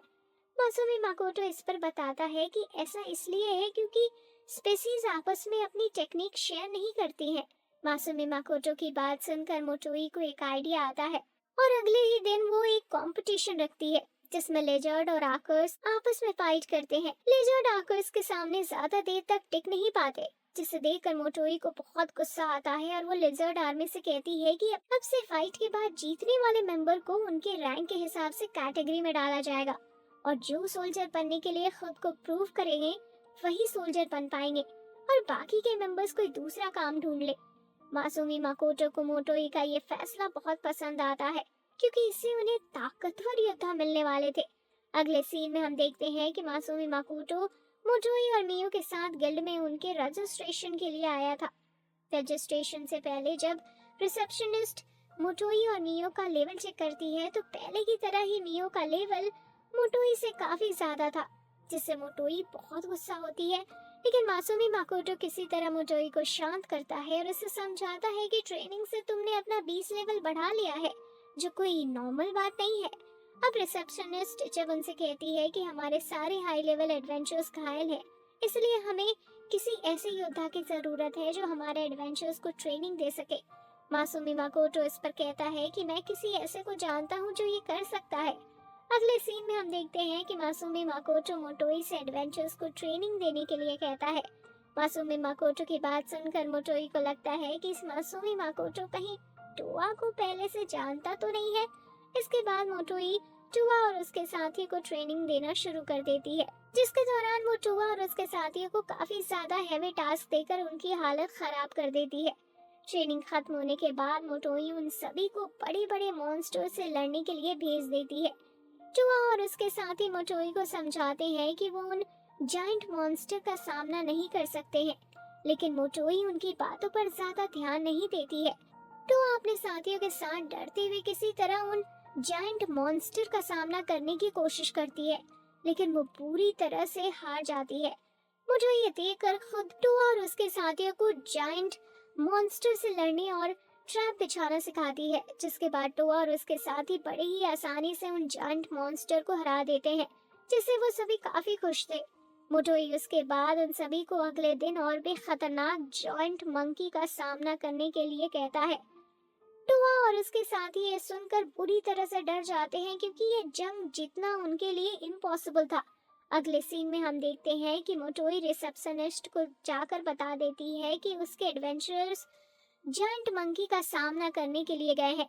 मासूमी माकोटो इस पर बताता है कि ऐसा इसलिए है क्योंकि स्पीसीज आपस में अपनी टेक्निक शेयर नहीं करती हैं। मासूमी माकोटो की बात सुनकर मोटोई को एक आइडिया आता है और अगले ही दिन वो एक कंपटीशन रखती है, जिसमें लेजर्ड और आकर्स आपस में फाइट करते हैं। लेजर्ड आकर्स के सामने ज्यादा देर तक टिक नहीं पाते, जिसे देखकर मोटोई को बहुत गुस्सा आता है और वो लिजर्ड आर्मी से कहती है कि अब से फाइट के बाद जीतने वाले मेंबर को उनके रैंक के हिसाब से कैटेगरी में डाला जाएगा और जो सोल्जर बनने के लिए खुद को प्रूव करेंगे वही सोल्जर बन पाएंगे और बाकी के मेंबर्स कोई दूसरा काम ढूंढ ले। मासूमी माकोटो को मोटोई का ये फैसला बहुत पसंद आता है, क्योंकि इससे उन्हें ताकतवर योद्धा मिलने वाले थे। अगले सीन में हम देखते हैं कि मासूमी माकोटो मोटोई और मियो के साथ गिल्ड में उनके रजिस्ट्रेशन के लिए आया था। रजिस्ट्रेशन से पहले जब रिसेप्शनिस्ट मोटोई और मियो का लेवल चेक करती है तो पहले की तरह ही मियो का लेवल मोटोई से काफी ज्यादा था, जिससे मोटोई बहुत गुस्सा होती है। लेकिन मासूमी माकोटो किसी तरह मोटोई को शांत करता है और उसे समझाता है कि ट्रेनिंग से तुमने अपना 20 लेवल बढ़ा लिया है, जो कोई नॉर्मल बात नहीं है। अब रिसेप्शनिस्ट जब उनसे कहती है कि हमारे सारे हाई लेवल एडवेंचर्स घायल हैं, इसलिए हमें किसी ऐसे योद्धा की जरूरत है जो हमारे एडवेंचर्स को ट्रेनिंग दे सके। मासूमी माकोटो इस पर कहता है कि मैं किसी ऐसे को जानता हूँ जो ये कर सकता है। अगले सीन में हम देखते हैं कि मासूमी माकोटो मोटोई से एडवेंचर्स को ट्रेनिंग देने के लिए कहता है। मासूमी माकोटो की बात सुनकर मोटोई को लगता है कि इस मासूमी माकोटो कहीं टोआ को पहले से जानता तो नहीं है। इसके बाद मोटोई टुआ और उसके साथी को ट्रेनिंग देना शुरू कर देती है, जिसके दौरान वो टुआ और उसके साथियों को काफी ज्यादा हैवी टास्क देकर उनकी हालत खराब कर देती है। ट्रेनिंग खत्म होने के बाद मोटोई उन सभी को बड़े बड़े मॉन्स्टर से लड़ने के लिए भेज देती है। टुआ और उसके साथी मोटोई को समझाते हैं कि वो उन जायंट मॉन्स्टर का सामना नहीं कर सकते हैं, लेकिन मोटोई उनकी बातों पर ज्यादा ध्यान नहीं देती है। टुआ अपने साथियों के साथ डरते हुए किसी तरह उन जायंट मॉन्स्टर का सामना करने की कोशिश करती है, लेकिन वो पूरी तरह से हार जाती है। मोटोई ये देखकर खुद टुआ और उसके साथियों को जायंट मॉन्स्टर से लड़ने और ट्रैप बिछाना सिखाती है, जिसके बाद टुआ और उसके साथी बड़े ही आसानी से उन जायंट मॉन्स्टर को हरा देते हैं, जिससे वो सभी काफी खुश थे। मोटोई उसके बाद उन सभी को अगले दिन और भी खतरनाक जायंट मंकी का सामना करने के लिए कहता है। टुआ और उसके साथी ये सुनकर बुरी तरह से डर जाते हैं, क्योंकि ये जंग जीतना उनके लिए इम्पॉसिबल था। अगले सीन में हम देखते हैं कि मोटोई रिसेप्शनिस्ट को जाकर बता देती है कि उसके एडवेंचरर्स जायंट मंकी का सामना करने के लिए गए हैं।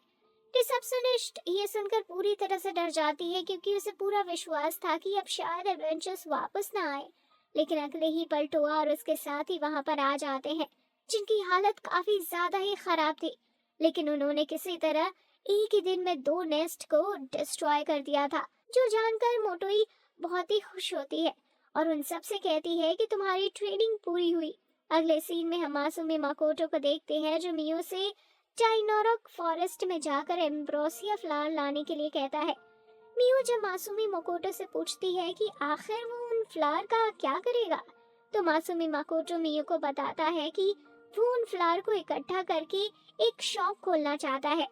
रिसेप्शनिस्ट ये सुनकर पूरी तरह से डर जाती है क्योंकि उसे पूरा विश्वास था कि अब शायद एडवेंचर्स वापस ना आए। लेकिन अगले ही पल टोआ और उसके साथी वहां पर आ जाते हैं, जिनकी हालत काफी ज्यादा ही खराब थी। लेकिन उन्होंने किसी तरह एक ही दिन में 2 नेस्ट को डिस्ट्रॉय कर दिया था, जो जानकर मोटोई बहुत ही खुश होती है और उन सब से कहती है कि तुम्हारी ट्रेनिंग पूरी हुई। अगले सीन में हम मासूमी माकोटो को देखते हैं जो मियो से टाइनोरक फॉरेस्ट में जाकर एम्ब्रोसिया फ्लावर लाने के लिए कहता है। मियो जब मासूमी माकोटो से पूछती है कि आखिर वो उन फ्लावर का क्या करेगा, तो मासूमी माकोटो मियो को बताता है कि वो उन फ्लावर को इकट्ठा करके एक शॉप खोलना चाहता है,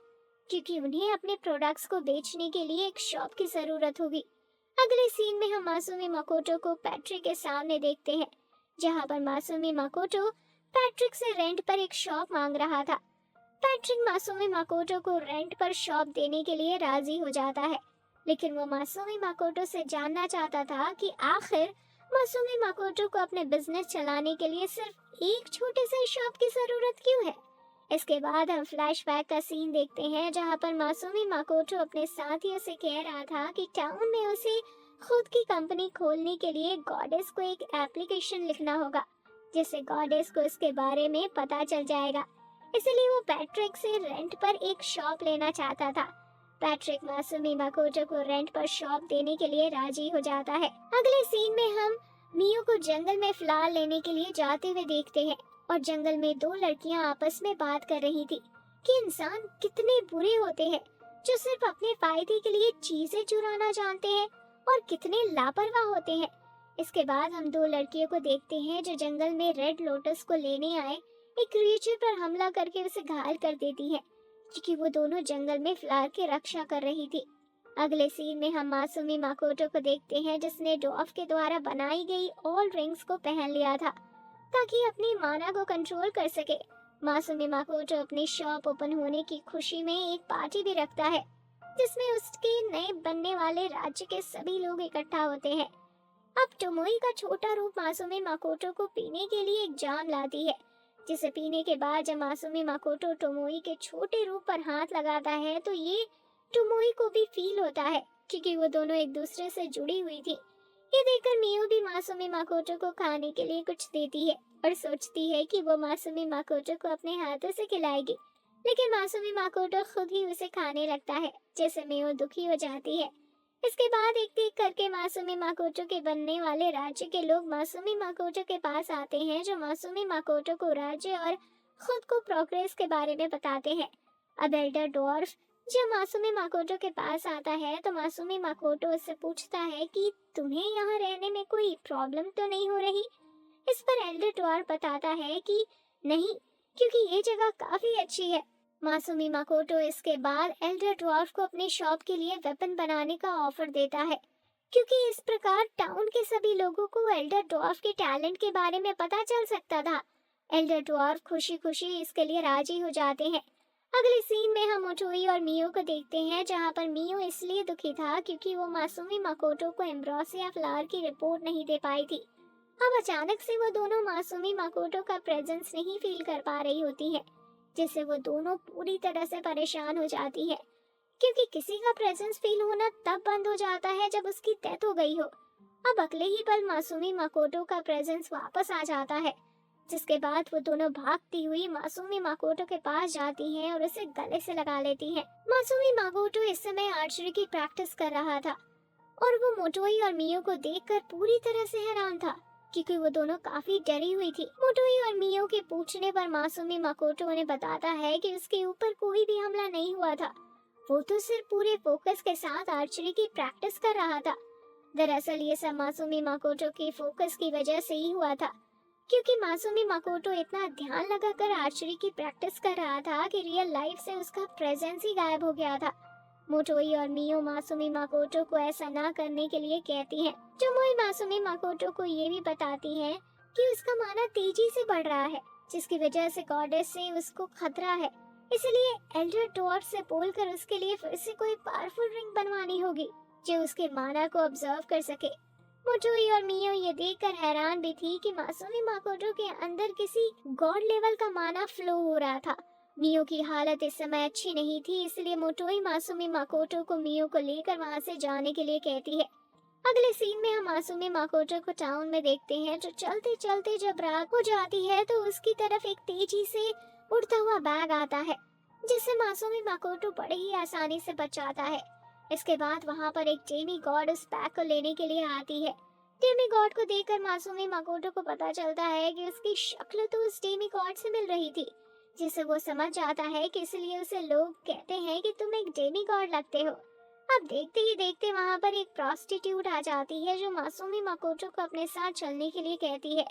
क्योंकि उन्हें अपने प्रोडक्ट्स को बेचने के लिए एक शॉप की जरूरत होगी। अगले सीन में हम मासूमी माकोटो को पैट्रिक के सामने देखते हैं, जहां पर मासूमी माकोटो पैट्रिक से रेंट पर एक शॉप मांग रहा था। पैट्रिक मासूमी माकोटो को रेंट पर शॉप देने के लिए राजी हो जाता है, लेकिन वो मासूमी माकोटो से जानना चाहता था कि आखिर मासूमी माकोटो को अपने बिजनेस चलाने के लिए सिर्फ एक छोटे से शॉप की जरूरत क्यों है। इसके बाद हम फ्लैशबैक का सीन देखते हैं, जहां पर मासूमी माकोटो अपने साथियों से कह रहा था कि टाउन में उसे खुद की कंपनी खोलने के लिए गॉडेस को एक एप्लीकेशन लिखना होगा, जिससे गॉडेस को इसके बारे में पता चल जाएगा। इसलिए वो पैट्रिक से रेंट पर एक शॉप लेना चाहता था। पैट्रिक मासूमी माकोटो को रेंट पर शॉप देने के लिए राजी हो जाता है। अगले सीन में हम मियो को जंगल में फ्लावर लेने के लिए जाते हुए देखते हैं और जंगल में 2 लड़कियां आपस में बात कर रही थी कि इंसान कितने बुरे होते हैं जो सिर्फ अपने फायदे के लिए चीजें चुराना जानते हैं और कितने लापरवाह होते हैं। इसके बाद हम 2 लड़कियों को देखते हैं जो जंगल में रेड लोटस को लेने आए एक क्रिएचर पर हमला करके उसे घायल कर देती है, क्योंकि वो दोनों जंगल में फ्लावर की रक्षा कर रही थी। अगले सीन में हम मासूमी माकोटो को देखते हैं जिसने डॉफ के द्वारा बनाई गई ऑल रिंग्स को पहन लिया था ताकि अपनी माना को कंट्रोल कर सके। मासूमी माकोटो अपनी शॉप ओपन होने की खुशी में एक पार्टी भी रखता है, जिसमें उसके नए बनने वाले राज्य के सभी लोग इकट्ठा होते हैं। अब टोमोई का छोटा रूप मासूमी माकोटो को पीने के लिए एक जाम लाती है, जिसे पीने के बाद जब मासूमी माकोटो टोमोई के छोटे रूप पर हाथ लगाता है तो ये टोमोई को भी फील होता है, क्योंकि वो दोनों एक दूसरे से जुड़ी हुई थी। ये देखकर मियो भी मासूमी माकोटो को खाने के लिए कुछ देती है और सोचती है कि वो मासूमी माकोटो को अपने हाथों से खिलाएगी, लेकिन मासूमी माकोटो खुद ही उसे खाने लगता है, जिससे मियो दुखी हो जाती है। इसके बाद एक एक करके मासूमी माकोटो के बनने वाले राज्य के लोग मासूमी माकोटो के पास आते हैं, जो मासूमी माकोटो को राज्य और खुद को प्रोग्रेस के बारे में बताते हैं। अब एल्डर डॉर्फ जब मासूमी माकोटो के पास आता है तो मासूमी माकोटो उससे पूछता है कि तुम्हें यहाँ रहने में कोई प्रॉब्लम तो नहीं हो रही। इस पर एल्डर डॉर्फ बताता है कि नहीं, क्योंकि ये जगह काफी अच्छी है। मासूमी माकोटो इसके बाद एल्डर डॉर्फ को अपनी शॉप के लिए वेपन बनाने का ऑफर देता है, क्योंकि इस प्रकार टाउन के सभी लोगों को एल्डर डॉर्फ के टैलेंट के बारे में पता चल सकता था। एल्डर डॉर्फ खुशी खुशी इसके लिए राजी हो जाते हैं। अगले सीन में हम मोटोई और मियो को देखते हैं, जहां पर मियो इसलिए दुखी था क्योंकि वो मासूमी माकोटो को एम्ब्रोसिया फ्लावर की रिपोर्ट नहीं दे पाई थी। अब अचानक से वो दोनों मासूमी माकोटो का प्रेजेंस नहीं फील कर पा रही होती है, जिससे वो दोनों पूरी तरह से परेशान हो जाती है, क्योंकि किसी का प्रेजेंस फील होना तब बंद हो जाता है जब उसकी डेथ हो गई हो। अब अगले ही पल मासूमी माकोटो का प्रेजेंस वापस आ जाता है, जिसके बाद वो दोनों भागती हुई मासूमी माकोटो के पास जाती हैं और उसे गले से लगा लेती हैं। मासूमी माकोटो इस समय आर्चरी की प्रैक्टिस कर रहा था और वो मोटोई और मियो को देखकर पूरी तरह से हैरान था, क्योंकि वो दोनों काफी डरी हुई थी। मोटोई और मियो के पूछने पर मासूमी माकोटो उन्हें बताता है कि उसके ऊपर कोई भी हमला नहीं हुआ था, वो तो सिर्फ पूरे फोकस के साथ आर्चरी की प्रैक्टिस कर रहा था। दरअसल ये सब मासूमी माकोटो की फोकस की वजह से ही हुआ था, क्योंकि मासूमी माकोटो इतना ध्यान लगाकर आर्चरी की प्रैक्टिस कर रहा था कि रियल लाइफ से उसका प्रेजेंस ही गायब हो गया था। मोटोई और मियो मासूमी माकोटो को ऐसा ना करने के लिए कहती हैं। टोमोई मासूमी माकोटो को ये भी बताती है कि उसका माना तेजी से बढ़ रहा है, जिसकी वजह से गॉडेस से उसको खतरा है, इसलिए एल्डर डॉर्फ से बोलकर उसके लिए फिर से कोई पावरफुल रिंग बनवानी होगी जो उसके माना को ऑब्जर्व कर सके। मोटोई और मियो ये देखकर हैरान भी थी कि मासूमी माकोटो के अंदर किसी गॉड लेवल का माना फ्लो हो रहा था। मियो की हालत इस समय अच्छी नहीं थी, इसलिए मोटोई मासूमी माकोटो को मियो को लेकर वहां से जाने के लिए कहती है। अगले सीन में हम मासूमी माकोटो को टाउन में देखते हैं, जो चलते चलते जब रात हो जाती है तो उसकी तरफ एक तेजी से उड़ता हुआ बैग आता है, जिससे मासूमी माकोटो बड़े ही आसानी से बच जाता है। इसके बाद वहां पर एक डेमी गॉड उस बैग को लेने के लिए आती है। डेमी गॉड को देखकर मासूमी माकोटो को पता चलता है कि उसकी शक्ल तो उस डेमी गॉड से मिल रही थी, जिसे वो समझ जाता है कि इसलिए उसे लोग कहते हैं कि तुम एक डेमी गॉड लगते हो। अब देखते ही देखते वहां पर एक प्रोस्टिट्यूट आ जाती है, जो मासूमी माकोटो को अपने साथ चलने के लिए कहती है,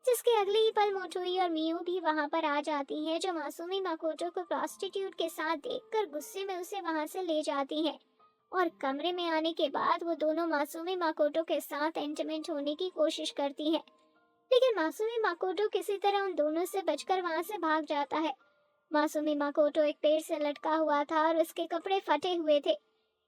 जिसके अगले ही पल मोटोई और मियो भी वहां पर आ जाती है, जो मासूमी माकोटो को प्रोस्टिट्यूट के साथ देखकर गुस्से में उसे वहां से ले जाती है। और कमरे में आने के बाद वो दोनों मासूमी माकोटो के साथ इंटीमेट होने की कोशिश करती हैं, लेकिन मासूमी माकोटो किसी तरह उन दोनों से बचकर वहां से भाग जाता है। मासूमी माकोटो एक पेड़ से लटका हुआ था और उसके कपड़े फटे हुए थे।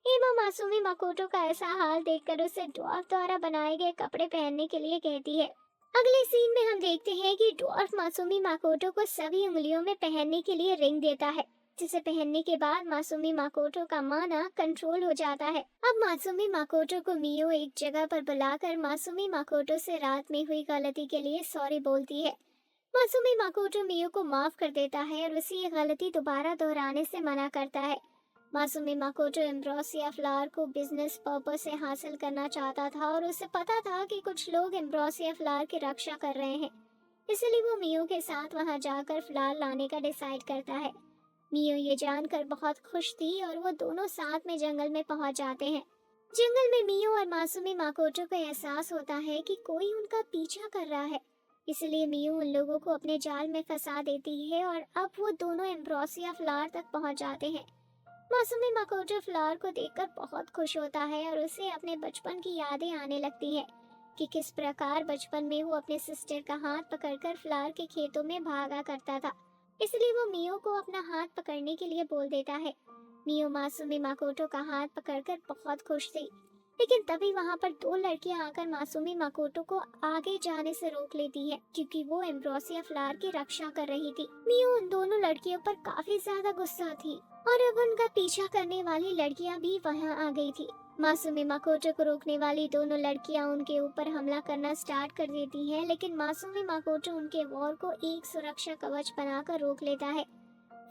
एमा मासूमी माकोटो का ऐसा हाल देखकर उसे ड्वार्फ द्वारा बनाए गए कपड़े पहनने के लिए कहती है। अगले सीन में हम देखते हैं कि ड्वार्फ मासूमी माकोटो को सभी उंगलियों में पहनने के लिए रिंग देता है, जिसे पहनने के बाद मासूमी माकोटो का माना कंट्रोल हो जाता है। अब मासूमी माकोटो को मियो एक जगह पर बुलाकर मासूमी माकोटो से रात में हुई गलती के लिए सॉरी बोलती है। मासूमी माकोटो मियो को माफ कर देता है और उसे ये गलती दोबारा दोहराने से मना करता है। मासूमी माकोटो एम्ब्रोसिया फ्लावर को बिजनेस पर्पस से हासिल करना चाहता था और उसे पता था कि कुछ लोग एम्ब्रोसिया फ्लावर की रक्षा कर रहे हैं, इसलिए वो मियो के साथ वहां जाकर फ्लावर लाने का डिसाइड करता है। मियो ये जानकर बहुत खुश थी और वो दोनों साथ में जंगल में पहुंच जाते हैं। जंगल में मियो और मासूमी माकोटो को एहसास होता है कि कोई उनका पीछा कर रहा है, इसलिए मियो उन लोगों को अपने जाल में फंसा देती है और अब वो दोनों एम्ब्रोसिया फ्लावर तक पहुंच जाते हैं। मासूमी माकोटो फ्लावर को देखकर बहुत खुश होता है और उसे अपने बचपन की यादें आने लगती है कि किस प्रकार बचपन में वो अपने सिस्टर का हाथ पकड़कर फ्लावर के खेतों में भागा करता था, इसलिए वो मियो को अपना हाथ पकड़ने के लिए बोल देता है। मियो मासूमी माकोटो का हाथ पकड़कर बहुत खुश थी, लेकिन तभी वहां पर दो लड़कियां आकर मासूमी माकोटो को आगे जाने से रोक लेती है, क्योंकि वो एम्ब्रोसिया फ्लावर की रक्षा कर रही थी। मियो उन दोनों लड़कियों पर काफी ज्यादा गुस्सा थी और अब उनका पीछा करने वाली लड़कियां भी वहां आ गई थी। मासूमी माकोटो को रोकने वाली दोनों लड़कियां उनके ऊपर हमला करना स्टार्ट कर देती हैं, लेकिन मासूमी माकोटो उनके वॉर को एक सुरक्षा कवच बनाकर रोक लेता है।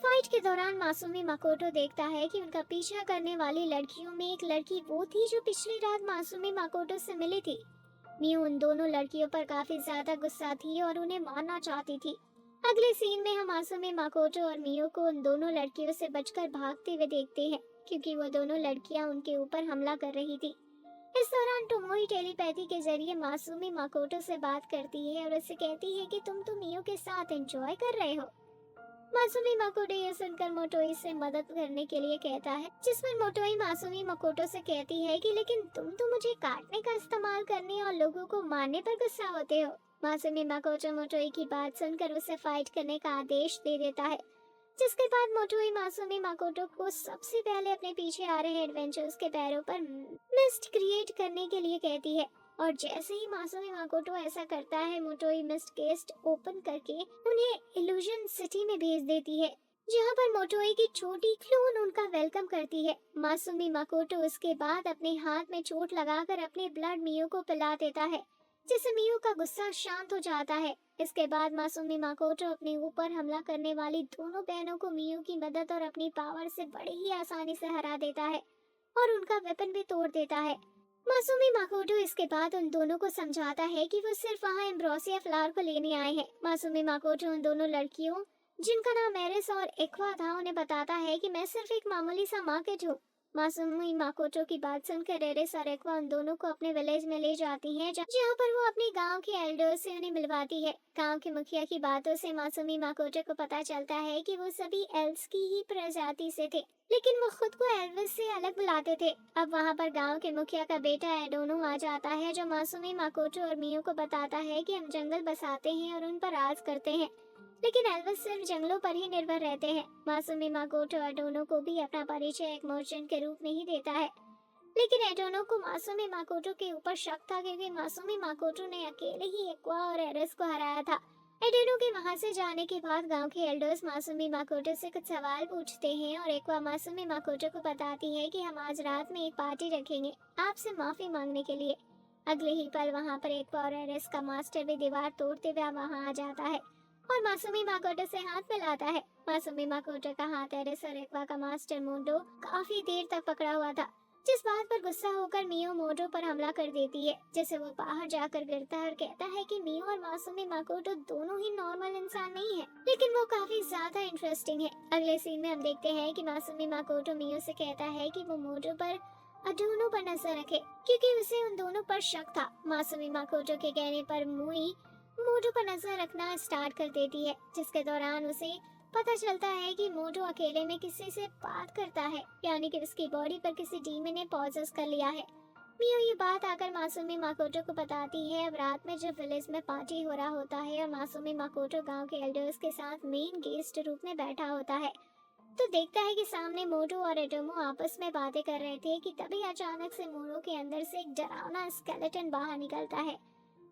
फाइट के दौरान मासूमी माकोटो देखता है कि उनका पीछा करने वाली लड़कियों में एक लड़की वो थी जो पिछली रात मासूमी माकोटो से मिली थी। मियो उन दोनों लड़कियों पर काफी ज्यादा गुस्सा थी और उन्हें मारना चाहती थी। अगले सीन में हम मासूमी माकोटो और मियो को उन दोनों लड़कियों से बचकर भागते हुए देखते हैं, क्योंकि वो दोनों लड़कियां उनके ऊपर हमला कर रही थी। इस दौरान टोमोई टेलीपैथी के जरिए मासूमी माकोटो से बात करती है और उसे कहती है कि तुम तो मियो के साथ एंजॉय कर रहे हो। मासूमी माकोटो ये सुनकर मोटोई से मदद करने के लिए कहता है, जिस पर मोटोई मासूमी माकोटो से कहती है कि लेकिन तुम तो मुझे काटने का इस्तेमाल करने और लोगों को मारने पर गुस्सा होते हो। मासूमी माकोटो मोटोई की बात सुनकर उसे फाइट करने का आदेश दे देता है, जिसके बाद मोटोई मासूमी माकोटो को सबसे पहले अपने पीछे आ रहे एडवेंचर्स के पैरों पर मिस्ट क्रिएट करने के लिए कहती है। और जैसे ही मासूमी माकोटो ऐसा करता है, मोटोई मिस्ट केस्ट ओपन करके उन्हें इल्यूजन सिटी में भेज देती है, जहां पर मोटोई की छोटी क्लोन उनका वेलकम करती है। मासूमी माकोटो उसके बाद अपने हाथ में चोट लगाकर अपने ब्लड मियो को पिला देता है, जिससे मियो का गुस्सा शांत हो जाता है। इसके बाद मासूमी माकोटो अपने ऊपर हमला करने वाली दोनों बहनों को मियो की मदद और अपनी पावर से बड़े ही आसानी से हरा देता है और उनका वेपन भी तोड़ देता है। मासूमी माकोटो इसके बाद उन दोनों को समझाता है कि वो सिर्फ वहाँ एम्ब्रोसिया फ्लावर को लेने आए हैं। मासूमी माकोटो उन दोनों लड़कियों, जिनका नाम एरिस और एक्वा था, उन्हें बताता है कि मैं सिर्फ एक मामूली सा मार्केट हूँ। मासूमी माकोटो की बात सुनकर एरिस और एक्वा उन दोनों को अपने विलेज में ले जाती हैं, जहाँ पर वो अपने गांव के एल्डर्स से उन्हें मिलवाती है। गांव के मुखिया की बातों से मासूमी माकोटो को पता चलता है कि वो सभी एल्व्स की ही प्रजाति से थे, लेकिन वो खुद को एल्विस से अलग बुलाते थे। अब वहाँ पर गांव के मुखिया का बेटा एडोनो आ जाता है, जो मासूमी माकोटो और मियो को बताता है कि हम जंगल बसाते हैं और उन पर राज करते हैं, लेकिन एल्विस सिर्फ जंगलों पर ही निर्भर रहते हैं। मासूमी माकोटो एडोनो को भी अपना परिचय एक मर्चेंट के रूप में ही देता है। लेकिन एडोनो को मासुमी माकोटो के ऊपर शक था क्योंकि मासुमी माकोटो ने अकेले ही एक्वा और एरिस को हराया था। एडोनो के वहां से जाने के बाद गांव के एल्डर्स मासुमी माकोटो से कुछ सवाल पूछते हैं और एक्वा मासुमी माकोटो को बताती है कि हम आज रात में एक पार्टी रखेंगे आपसे माफी मांगने के लिए। अगले ही पल वहां पर एक्वा और एरिस का मास्टर भी दीवार तोड़ते हुए वहां आ जाता है और मासुमी माकोटो से हाथ मिलाता है। मासुमी माकोटो का हाथ एरिस और एक्वा का मास्टर मोटो काफी देर तक पकड़ा हुआ था, जिस बात पर गुस्सा होकर मियो मोटो पर हमला कर देती है, जिसे वो बाहर जाकर गिरता है और कहता है कि मियो और मासुमी माकोटो दोनों ही नॉर्मल इंसान नहीं है, लेकिन वो काफी ज्यादा इंटरेस्टिंग है। अगले सीन में हम देखते हैं कि मासुमी माकोटो मियो से कहता है कि वो मोटो पर अडोनो पर नजर रखे क्योंकि उसे उन दोनों पर शक था। मासुमी माकोटो के कहने पर मुई मोटो पर नजर रखना स्टार्ट कर देती है, जिसके दौरान उसे पता चलता है कि मोटो अकेले में किसी से बात करता है, यानी कि उसकी बॉडी पर किसी डीमन ने पॉजेस कर लिया है। मियो ये बात आकर मासुमी माकोटो को बताती है। अब रात में जब विलेज में पार्टी हो रहा होता है और मासुमी माकोटो गांव के एल्डर्स के साथ मेन गेस्ट रूप में बैठा होता है, तो देखता है कि सामने मोटो और एडोमो आपस में बातें कर रहे थे कि तभी अचानक से मोटो के अंदर से एक डरावना स्केलेटन बाहर निकलता है,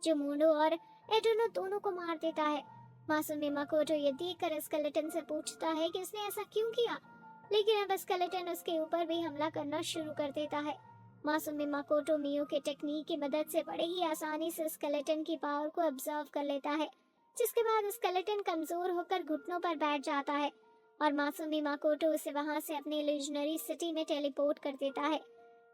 जो मोटो और एडोनो दोनों को मार देता है। मासुमी माकोटो ये देखकर स्केलेटन से पूछता है कि उसने ऐसा क्यों किया, लेकिन अब स्केलेटन उसके ऊपर भी हमला करना शुरू कर देता है। मासुमी माकोटो मियो के टेक्निक की मदद से बड़े ही आसानी से स्केलेटन की पावर को ऑब्जर्व कर लेता है, जिसके बाद स्केलेटन कमजोर होकर घुटनों पर बैठ जाता है और मासुमी माकोटो उसे वहां से अपनी इल्यूजनरी सिटी में टेलीपोर्ट कर देता है।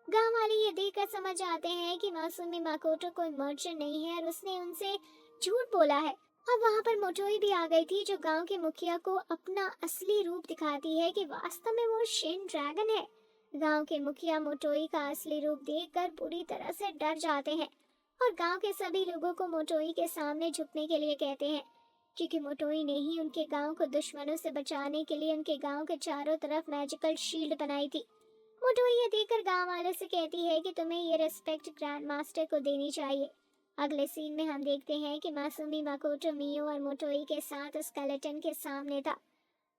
गांव वाले ये देखकर समझ जाते हैं कि मासुमी माकोटो कोई मर्चेंट नहीं है और उसने उनसे झूठ बोला है। अब वहां पर मोटोई भी आ गई थी, जो गांव के मुखिया को अपना असली रूप दिखाती है कि वास्तव में वो शेन ड्रैगन है। गांव के मुखिया मोटोई का असली रूप देखकर पूरी तरह से डर जाते हैं और गांव के सभी लोगों को मोटोई के सामने झुकने के लिए कहते हैं, क्योंकि मोटोई ने ही उनके गांव को दुश्मनों से बचाने के लिए उनके गांव के चारों तरफ मैजिकल शील्ड बनाई थी। मोटोई ये देखकर गांव वाले से कहती है कि तुम्हें ये रिस्पेक्ट ग्रैंड मास्टर को देनी चाहिए। अगले सीन में हम देखते हैं कि मासुमी माकोटो मियो और मोटोई के साथ स्केलेटन के सामने था।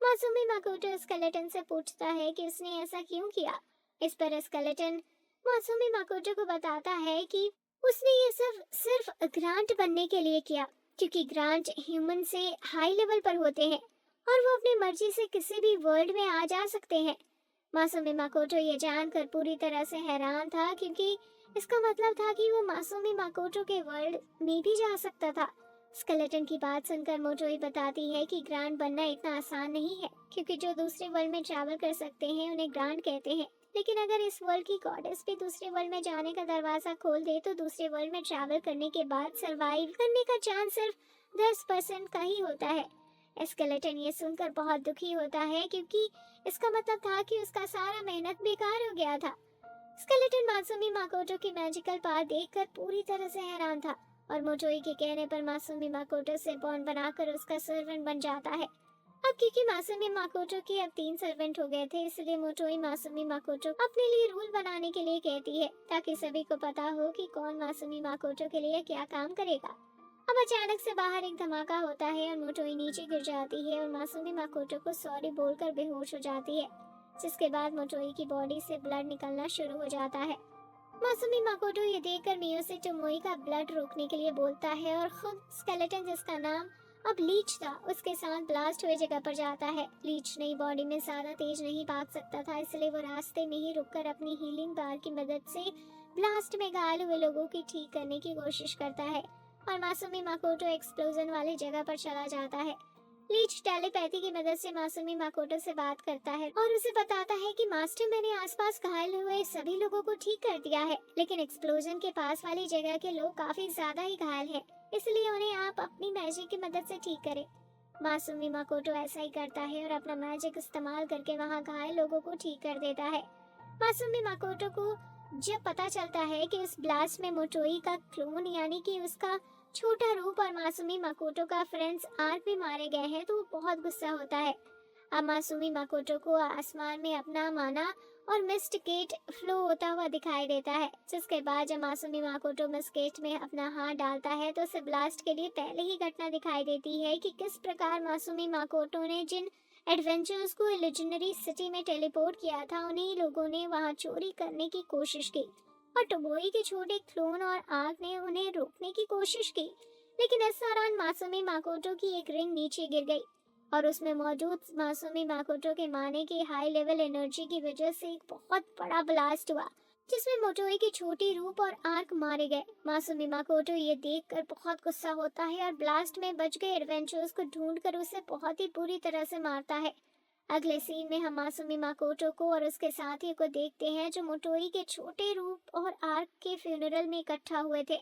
मासुमी माकोटो स्केलेटन से पूछता है कि उसने ऐसा क्यों किया। इस पर स्केलेटन मासुमी माकोटो को बताता है कि उसने ये सब सिर्फ ग्रांट बनने के लिए किया, क्योंकि ग्रांट ह्यूमन से हाई लेवल पर होते हैं और वो अपनी मर्जी से किसी भी वर्ल्ड में आ जा सकते हैं। मासुमी माकोटो ये जानकर पूरी तरह से हैरान था, क्योंकि इसका मतलब था कि वो मासुमी माकोटो के वर्ल्ड में भी जा सकता था। स्केलेटन की बात सुनकर मोटोई बताती है कि ग्रांट बनना इतना आसान नहीं है, क्योंकि जो दूसरे वर्ल्ड में ट्रैवल कर सकते हैं उन्हें ग्रांट कहते हैं, लेकिन अगर इस वर्ल्ड की गॉडेस भी दूसरे वर्ल्ड में जाने का दरवाजा खोल दे तो दूसरे वर्ल्ड में ट्रैवल करने के बाद सरवाइव करने का चांस सिर्फ 10% का ही होता है। स्केलेटन ये सुनकर बहुत दुखी होता है, क्योंकि इसका मतलब था कि उसका सारा मेहनत बेकार हो गया था। स्केलेटन मासुमी माकोटो की मैजिकल पावर देखकर पूरी तरह से हैरान था और मोटोई के कहने पर मासुमी माकोटो से बॉन्ड बनाकर उसका सर्वेंट बन जाता है। अब क्योंकि मासुमी माकोटो के अब 3 सर्वेंट हो गए थे, इसलिए मोटोई मासुमी माकोटो अपने लिए रूल बनाने के लिए कहती है, ताकि सभी को पता हो कि कौन मासुमी माकोटो के लिए क्या काम करेगा। अब अचानक से बाहर एक धमाका होता है और मोटोई नीचे गिर जाती है और मासुमी माकोटो को सॉरी बोलकर बेहोश हो जाती है, जिसके बाद मोटोई की बॉडी से ब्लड निकलना शुरू हो जाता है। मासुमी माकोटो ये देखकर मियो से टोमोई का ब्लड रोकने के लिए बोलता है और खुद स्केलेटन, जिसका नाम अब लीच था, उसके साथ ब्लास्ट हुए जगह पर जाता है। लीच नई बॉडी में ज्यादा तेज नहीं भाग सकता था, इसलिए वो रास्ते में ही रुककर अपनी हीलिंग पावर की मदद से ब्लास्ट में घायल हुए लोगों की ठीक करने की कोशिश करता है और मासुमी माकोटो एक्सप्लोजन वाली जगह पर चला जाता है। लीच टेलीपैथी की मदद से मासुमी माकोटो से बात करता है और उसे बताता है कि मास्टर, मैंने आसपास घायल हुए सभी लोगों को ठीक कर दिया है, लेकिन एक्सप्लोजन के पास वाली जगह के लोग काफी ज्यादा ही घायल हैं, इसलिए उन्हें आप अपनी मैजिक की मदद से ठीक करें। मासुमी माकोटो ऐसा ही करता है और अपना मैजिक इस्तेमाल करके वहाँ घायल लोगों को ठीक कर देता है। मासुमी माकोटो को जब पता चलता है कि उस ब्लास्ट में मोटोई का क्लोन, यानी कि उसका छोटा रूप और मासुमी माकोटो का फ्रेंड्स आर्क भी मारे गए हैं, तो वो बहुत गुस्सा होता है। अब मासुमी माकोटो को आसमान में अपना माना और मिस्ट गेट फ्लो होता हुआ दिखाई देता है, जिसके बाद जब मासुमी माकोटो मिस्ट गेट में अपना हाथ डालता है तो उसे ब्लास्ट के लिए पहले ही घटना दिखाई देती है कि किस प्रकार मासुमी माकोटो ने जिन एडवेंचर्स को लेजेंडरी सिटी में टेलीपोर्ट किया था, उन्हीं लोगों ने वहां चोरी करने की कोशिश की और टोमोई के छोटे क्लोन और आग ने उन्हें रोकने की कोशिश की। लेकिन इस दौरान मासुमी माकोटो की एक रिंग नीचे गिर गई और उसमें मौजूद मासूमी माकोटो के माने की हाई लेवल एनर्जी की वजह से एक बहुत बड़ा ब्लास्ट हुआ, जिसमें मोटोई की छोटी रूप और आर्क मारे गए। मासूमी माकोटो ये देखकर बहुत गुस्सा होता है और ब्लास्ट में बच गए एडवेंचर्स को ढूंढकर उसे बहुत ही बुरी तरह से मारता है। अगले सीन में हम मासूमी माकोटो को और उसके साथी को देखते हैं जो मोटोई के छोटे रूप और आर्क के फ्यूनरल में इकट्ठा हुए थे।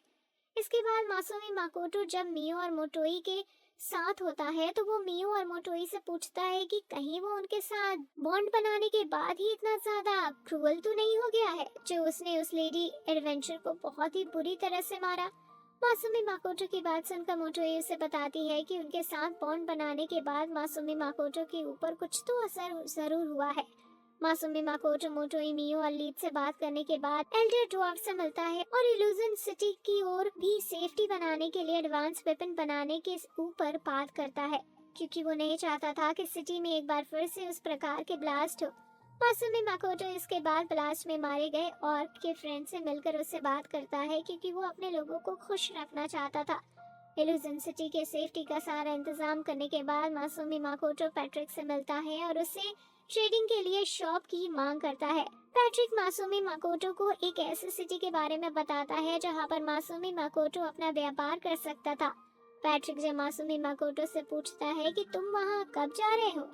इसके बाद मासूमी माकोटो जब मियो और मोटोई के साथ होता है तो वो मियो और मोटोई से पूछता है कि कहीं वो उनके साथ बॉन्ड बनाने के बाद ही इतना ज्यादा क्रूअल तो नहीं हो गया है जो उसने उस लेडी एडवेंचर को बहुत ही बुरी तरह से मारा। मासूमी माकोटो की बात सुनकर मोटोई उसे बताती है कि उनके साथ बॉन्ड बनाने के बाद मासूमी माकोटो के ऊपर कुछ तो असर जरूर हुआ है। मासूमी माकोटो मोटोई मियो और लीड से बात करने के बाद एल्डर ड्वार्फ से मिलता है और इल्यूजन सिटी की ओर भी सेफ्टी बनाने के लिए एडवांस वेपन बनाने के ऊपर बात करता है, क्योंकि वो नहीं चाहता था कि सिटी में एक बार फिर से उस प्रकार के ब्लास्ट हो। मासूमी माकोटो इसके बाद ब्लास्ट में मारे गए और के फ्रेंड से मिलकर उससे बात करता है, क्योंकि वो अपने लोगों को खुश रखना चाहता था। इल्यूजन सिटी के सेफ्टी का सारा इंतजाम करने के बाद मासूमी माकोटो पैट्रिक से मिलता है और उसे ट्रेडिंग के लिए शॉप की मांग करता है। पैट्रिक मासूमी माकोटो को एक ऐसी सिटी के बारे में बताता है जहां पर मासूमी माकोटो अपना व्यापार कर सकता था। पैट्रिक जब मासूमी माकोटो से पूछता है कि तुम वहां कब जा रहे हो,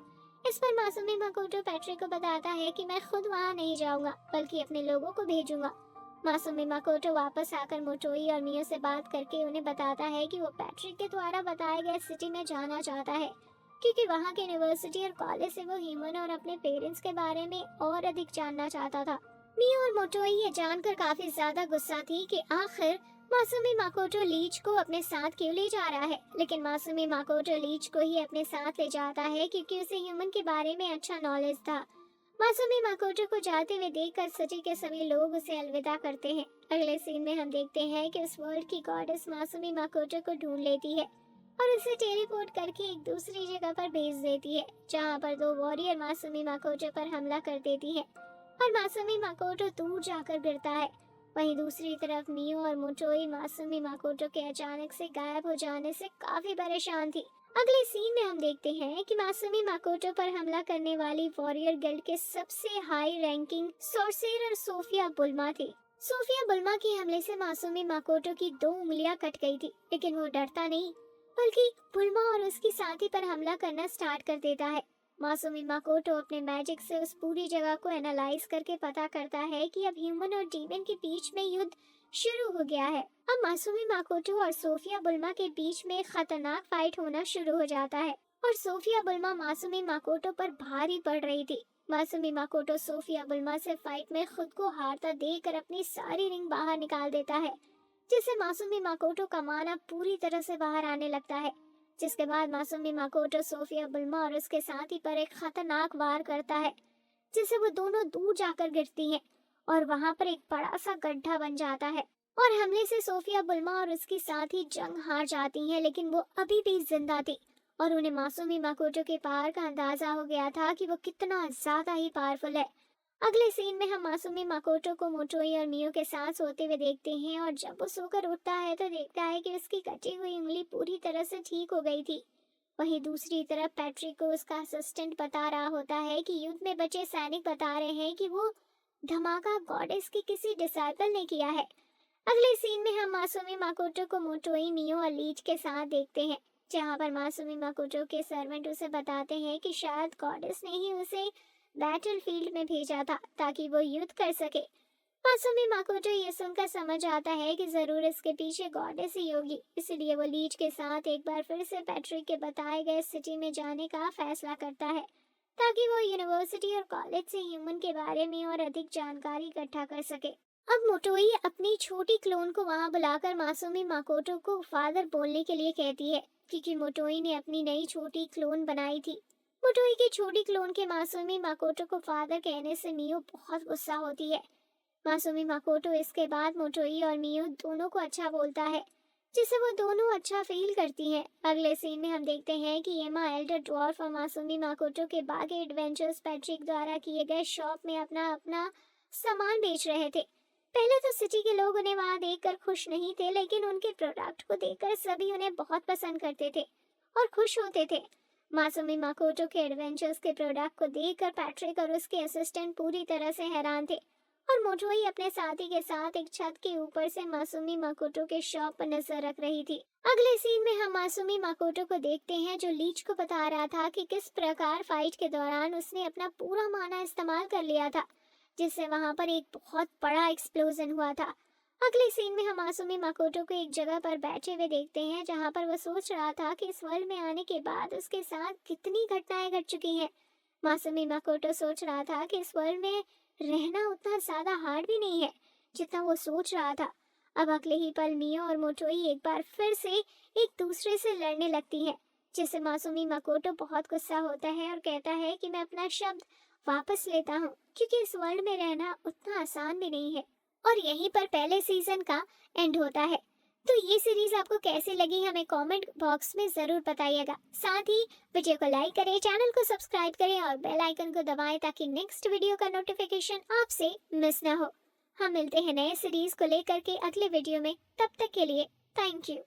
इस पर मासूमी माकोटो पैट्रिक को बताता है कि मैं खुद वहां नहीं जाऊंगा बल्कि अपने लोगों को भेजूंगा। मासूमी माकोटो वापस आकर मोटोई और मियो से बात करके उन्हें बताता है कि वो पैट्रिक के द्वारा बताए गए सिटी में जाना चाहता है, क्योंकि वहाँ के यूनिवर्सिटी और कॉलेज से वो ह्यूमन और अपने पेरेंट्स के बारे में और अधिक जानना चाहता था। मियो और मोटोई ये जानकर काफी ज्यादा गुस्सा थी कि आखिर मासूमी माकोटो लीच को अपने साथ क्यों ले जा रहा है, लेकिन मासूमी माकोटो लीच को ही अपने साथ ले जाता है क्योंकि उसे ह्यूमन के बारे में अच्छा नॉलेज था। मासूमी माकोटो को जाते हुए देखकर सिटी के सभी लोग उसे अलविदा करते हैं। अगले सीन में हम देखते हैं कि उस वर्ल्ड की गॉडेस मासूमी माकोटो को ढूंढ लेती है और उसे टेलीपोर्ट करके एक दूसरी जगह पर भेज देती है, जहां पर दो वॉरियर मासूमी माकोटो पर हमला कर देती है और मासूमी माकोटो दूर जाकर गिरता है। वहीं दूसरी तरफ मियो और मोटोई मासूमी माकोटो के अचानक से गायब हो जाने से काफी परेशान थी। अगले सीन में हम देखते हैं कि मासूमी माकोटो पर हमला करने वाली वॉरियर गिल्ड के सबसे high ranking sorcerer Sophia Bulma थी। सोफिया बुल्मा के हमले से मासूमी माकोटो की 2 उंगलियां कट गई थी, लेकिन वो डरता नहीं बल्कि बुल्मा और उसकी साथी पर हमला करना स्टार्ट कर देता है। मासूमी माकोटो अपने मैजिक से उस पूरी जगह को एनालाइज करके पता करता है कि अब ह्यूमन और डीमन के बीच में युद्ध शुरू हो गया है। अब मासूमी माकोटो और सोफिया बुल्मा के बीच में खतरनाक फाइट होना शुरू हो जाता है और सोफिया बुल्मा मासूमी माकोटो पर भारी पड़ रही थी। मासूमी माकोटो सोफिया बुल्मा से फाइट में खुद को हारता देखकर अपनी सारी रिंग बाहर निकाल देता है, जिससे मासूमी माकोटो का माना पूरी तरह से बाहर आने लगता है। जिसके बाद मासूमी माकोटो सोफिया बुल्मा और उसके साथी पर एक खतरनाक वार करता है, जिससे वो दोनों दूर जाकर गिरती हैं और वहां पर एक बड़ा सा गड्ढा बन जाता है और हमले से सोफिया बुल्मा और उसकी साथी जंग हार जाती हैं, लेकिन वो अभी भी जिंदा थी और उन्हें मासूमी माकोटो के पावर का अंदाजा हो गया था कि वो कितना ज्यादा ही पावरफुल है। अगले सीन में हम मासूमी माकोटो को मोटोई और मियो के साथ सोते हुए देखते हैं और जब वो सोकर उठता है तो देखता है कि उसकी कटी हुई उंगली पूरी तरह से ठीक हो गई थी। वहीं दूसरी तरफ पैट्रिक को उसका असिस्टेंट बता रहा होता है कि युद्ध में बचे सैनिक बता रहे हैं कि वो धमाका गॉडेस की किसी डिसाइपल ने किया है। अगले सीन में हम मासूमी माकोटो को मोटोई, मियो और लीच के साथ देखते हैं, जहाँ पर मासूमी माकोटो के सर्वेंट उसे बताते हैं कि शायद गॉडेस ने ही उसे बैटलफील्ड में भेजा था ताकि वो युद्ध कर सके। मासूमी माकोटो ये सुनकर समझ आता है कि जरूर इसके पीछे गॉडेस ही होगी, इसलिए वो लीच के साथ एक बार फिर से पैट्रिक के बताए गए सिटी में जाने का फैसला करता है ताकि वो यूनिवर्सिटी और कॉलेज से ह्यूमन के बारे में और अधिक जानकारी इकट्ठा कर सके। अब मोटोई अपनी छोटी क्लोन को वहां बुलाकर मासूमी माकोटो को फादर बोलने के लिए कहती है, क्योंकि मोटोई ने अपनी नई छोटी क्लोन बनाई थी। मोटोई की छोटी क्लोन के मासूमी माकोटो को फादर कहने से मियो बहुत गुस्सा होती है। मासूमी माकोटो इसके बाद मोटोई और मियो दोनों को अच्छा बोलता है, जिससे वो दोनों अच्छा फील करती हैं। अगले सीन में हम देखते हैं कि एमा एल्डर ड्वार्फ और मासूमी माकोटो के बाकी एडवेंचर्स पैट्रिक द्वारा किए गए शॉप में अपना अपना सामान बेच रहे थे। पहले तो सिटी के लोग उन्हें वहां देखकर खुश नहीं थे, लेकिन उनके प्रोडक्ट को देखकर सभी उन्हें बहुत पसंद करते थे और खुश होते थे। मासूमी माकोटो के एडवेंचर्स के प्रोडक्ट को देखकर पैट्रिक और उसके असिस्टेंट पूरी तरह से हैरान थे और मोटोई अपने साथी के साथ एक छत के ऊपर से मासूमी माकोटो के शॉप पर नजर रख रही थी। अगले सीन में हम मासूमी माकोटो को देखते हैं जो लीच को बता रहा था कि किस प्रकार फाइट के दौरान उसने अपना पूरा माना इस्तेमाल कर लिया था, जिससे वहां पर एक बहुत बड़ा एक्सप्लोजन हुआ था। अगले सीन में हम मासूमी माकोटो को एक जगह पर बैठे हुए देखते हैं जहां पर वह सोच रहा था कि इस वर्ल्ड में आने के बाद उसके साथ कितनी घटनाएं घट चुकी हैं। मासूमी माकोटो सोच रहा था कि इस वर्ल्ड में रहना उतना ज्यादा हार्ड भी नहीं है जितना वो सोच रहा था। अब अगले ही पल मियो और मोटोई एक बार फिर से एक दूसरे से लड़ने लगती हैं, जिससे मासूमी माकोटो बहुत गुस्सा होता है और कहता है कि मैं अपना शब्द वापस लेता हूँ, क्योंकि इस वर्ल्ड में रहना उतना आसान भी नहीं है। और यहीं पर पहले सीजन का एंड होता है। तो ये सीरीज आपको कैसी लगी हमें कमेंट बॉक्स में जरूर बताइएगा। साथ ही वीडियो को लाइक करें, चैनल को सब्सक्राइब करें और बेल आइकन को दबाएं ताकि नेक्स्ट वीडियो का नोटिफिकेशन आपसे मिस ना हो। हम मिलते हैं नए सीरीज को लेकर के अगले वीडियो में। तब तक के लिए थैंक यू।